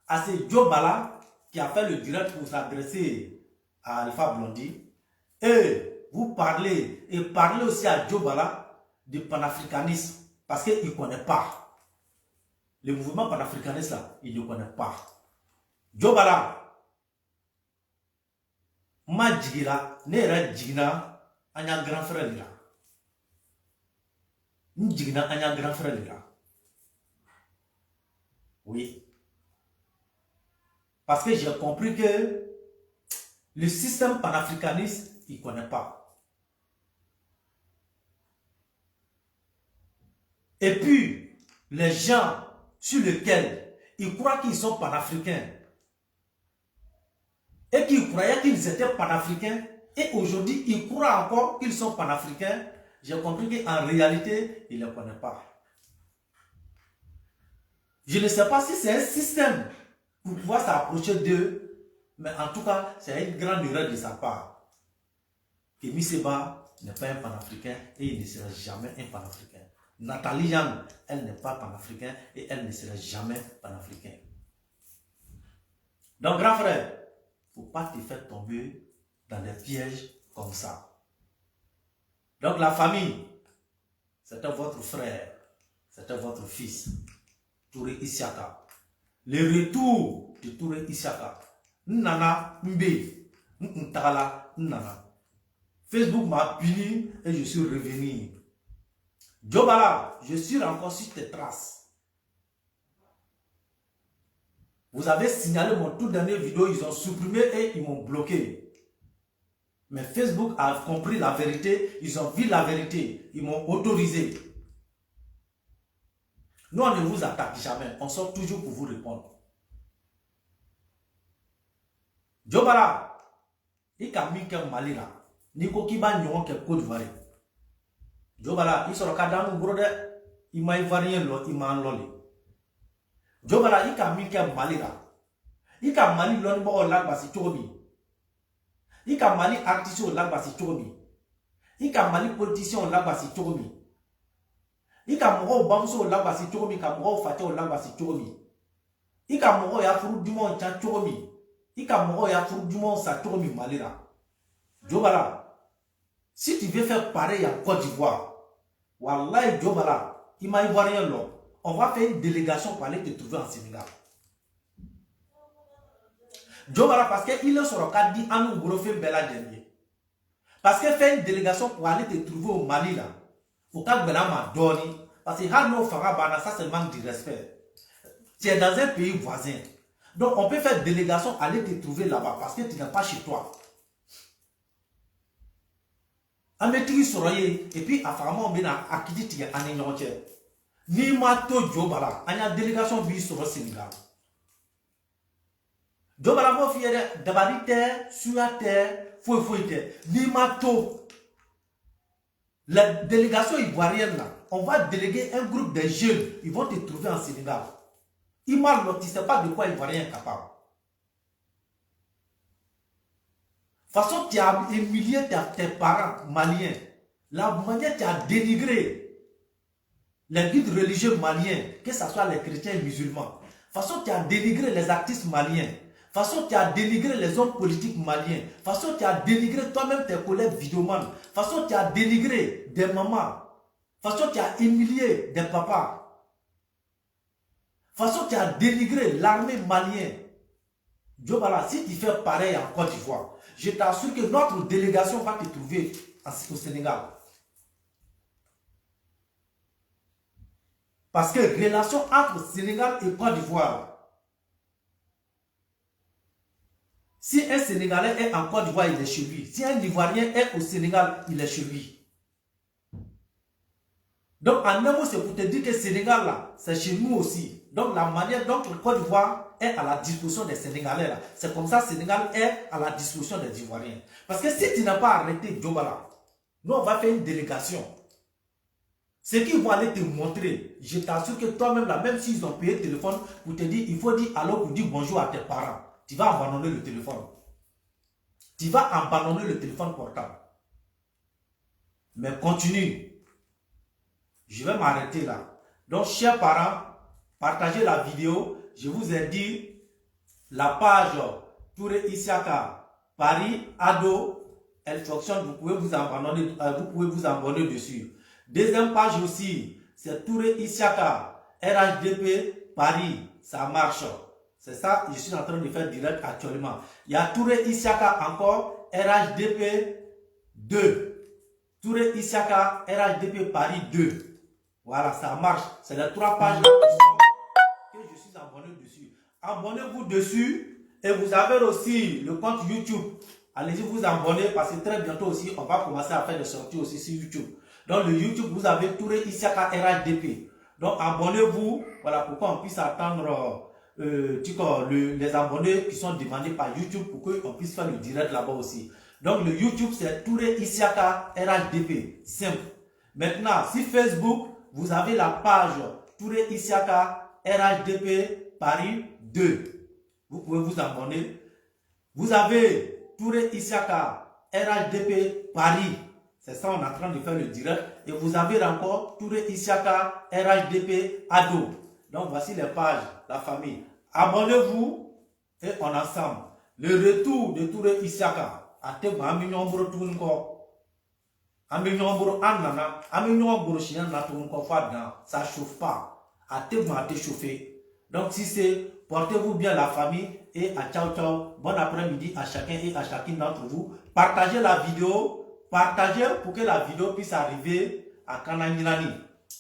à ce Joe Bala qui a fait le direct pour s'adresser à Alpha Blondy. Et vous parlez, et parlez aussi à Joe Bala du panafricanisme, parce qu'il ne connaît pas. Le mouvement panafricaniste là, il ne connaît pas. Joe Bala, ma djigila, nera djigna, anya grand frère là. Djigna, anya grand frère là. Oui. Parce que j'ai compris que le système panafricaniste, il ne connaît pas. Et puis, les gens sur lesquels ils croient qu'ils sont panafricains et qu'ils croyaient qu'ils étaient panafricains et aujourd'hui ils croient encore qu'ils sont panafricains, j'ai compris qu'en réalité, ils ne les connaissent pas. Je ne sais pas si c'est un système pour pouvoir s'approcher d'eux, mais en tout cas, c'est une grande erreur de sa part. Kémy Séba n'est pas un panafricain et il ne sera jamais un panafricain. Nathalie Yang, elle n'est pas panafricaine et elle ne sera jamais panafricaine. Donc, grand frère, il ne faut pas te faire tomber dans des pièges comme ça. Donc, la famille, c'était votre frère, c'était votre fils, Touré Isiaka. Le retour de Touré Isiaka. Nana Mbe, Ntagala, Nana. Facebook m'a puni et je suis revenu. Djobala, je suis encore sur tes traces. Vous avez signalé mon toute dernière vidéo, ils ont supprimé et ils m'ont bloqué. Mais Facebook a compris la vérité, ils ont vu la vérité, ils m'ont autorisé. Nous, on ne vous attaque jamais, on sort toujours pour vous répondre. Djobala, il a mis qu'un mali là, Niko Kiba Nyon qui est Côte d'Ivoire. Djobala, il sort au cadre de il m'a ivoirien, il m'a enlolé. Djobala, il a mis qu'un mali là. Il a mali l'on au lac basi chobi. Il a mali artiste au lac basi chobi. Il a mali politicien au lac basi chobi. Il a moro bamso au lac basi chobi, il a moro faté au lac basi chobi. Il a moro ya furu du monde chan chobi. Il a moro ya furu du monde sa chobi mali là. Djobala, si tu veux faire pareil en Côte d'Ivoire, Wallahi Djobala, il m'a ivoirien là. On va faire une délégation pour aller te trouver en Sénégal. Djobala, parce qu'il est sur le cas dit à nous groffer Bella dernier. Parce que faire une délégation pour aller te trouver au Mali là, faut que Bella m'a donné. Parce que Hano Farabana, ça c'est manque de respect. Tu es dans un pays voisin. Donc on peut faire une délégation aller te trouver là-bas parce que tu n'es pas chez toi. Amétri Soroye, et puis apparemment on vient à quitter en Égypte. Ni mato Djobala, il y a une délégation qui sur le Sénégal. Djobala mo fiere dabari terre, sur la terre, foi terre. Ni mato. La délégation ivoirienne là, on va déléguer un groupe de jeunes, ils vont te trouver en Sénégal. Ils ne sais pas de quoi ivoirien est capable. De toute façon, tu as humilié tes parents maliens. La manière tu as dénigré les guides religieux maliens, que ce soit les chrétiens et musulmans. De toute façon, tu as dénigré les artistes maliens. De toute façon, tu as dénigré les hommes politiques maliens. De toute façon, tu as dénigré toi-même tes collègues vidéomans. De toute façon, tu as dénigré des mamans. De toute façon, tu as humilié des papas. De toute façon, tu as dénigré l'armée malienne. Djobala, si tu fais pareil en Côte d'Ivoire, je t'assure que notre délégation va te trouver au Sénégal. Parce que relation entre Sénégal et Côte d'Ivoire, si un Sénégalais est en Côte d'Ivoire, il est chez lui. Si un Ivoirien est au Sénégal, il est chez lui. Donc, en un mot, c'est pour te dire que le Sénégal, là, c'est chez nous aussi. Donc, la manière dont le Côte d'Ivoire est à la disposition des Sénégalais, là, c'est comme ça que le Sénégal est à la disposition des Ivoiriens. Parce que si tu n'as pas arrêté Djobala, nous, on va faire une délégation. Ce qu'ils vont aller te montrer, je t'assure que toi-même, là, même s'ils ont payé le téléphone pour te dire, il faut dire allô pour dire bonjour à tes parents, tu vas abandonner le téléphone. Tu vas abandonner le téléphone portable. Mais continue. Je vais m'arrêter là. Donc, chers parents, partagez la vidéo. Je vous ai dit la page Touré Isiaka Paris Ado, elle fonctionne. Vous pouvez vous abonner dessus. Deuxième page aussi, c'est Touré Isiaka RHDP Paris. Ça marche. C'est ça, je suis en train de faire direct actuellement. Il y a Touré Isiaka encore RHDP 2. Touré Isiaka RHDP Paris 2. Voilà, ça marche. C'est les 3 pages que je suis abonné dessus. Abonnez-vous dessus et vous avez aussi le compte YouTube. Allez-y vous abonner parce que très bientôt aussi, on va commencer à faire des sorties aussi sur YouTube. Donc le YouTube, vous avez Touré Isiaka RHDP. Donc abonnez-vous. Voilà pourquoi on puisse attendre les abonnés qui sont demandés par YouTube pour qu'on puisse faire le direct là-bas aussi. Donc le YouTube, c'est Touré Isiaka RHDP. Simple. Maintenant, sur Facebook, vous avez la page Touré Isiaka RHDP Paris 2. Vous pouvez vous abonner. Vous avez Touré Isiaka RHDP Paris. C'est ça, on est en train de faire le direct. Et vous avez encore Touré Isiaka RHDP Ado. Donc voici les pages, la famille. Abonnez-vous et on ensemble. Le retour de Touré Isiaka. Ça chauffe pas. Chauffer. Donc si c'est, portez-vous bien la famille et à ciao ciao. Bon après-midi à chacun et à chacune d'entre vous. Partagez la vidéo. Partagez pour que la vidéo puisse arriver à Kananilani.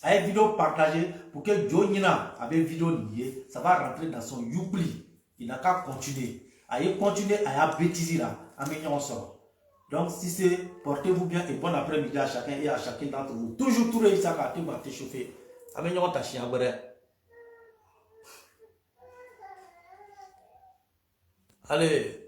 Avec vidéo partagée pour que Joe Nina avec vidéo liée, ça va rentrer dans son Youpli. Il n'a qu'à continuer. Allez continuer à bêtiser là, à sort. Donc si c'est portez-vous bien et bon après-midi à chacun et à chacun d'entre vous. Toujours tout réussir à te chauffer. Allez.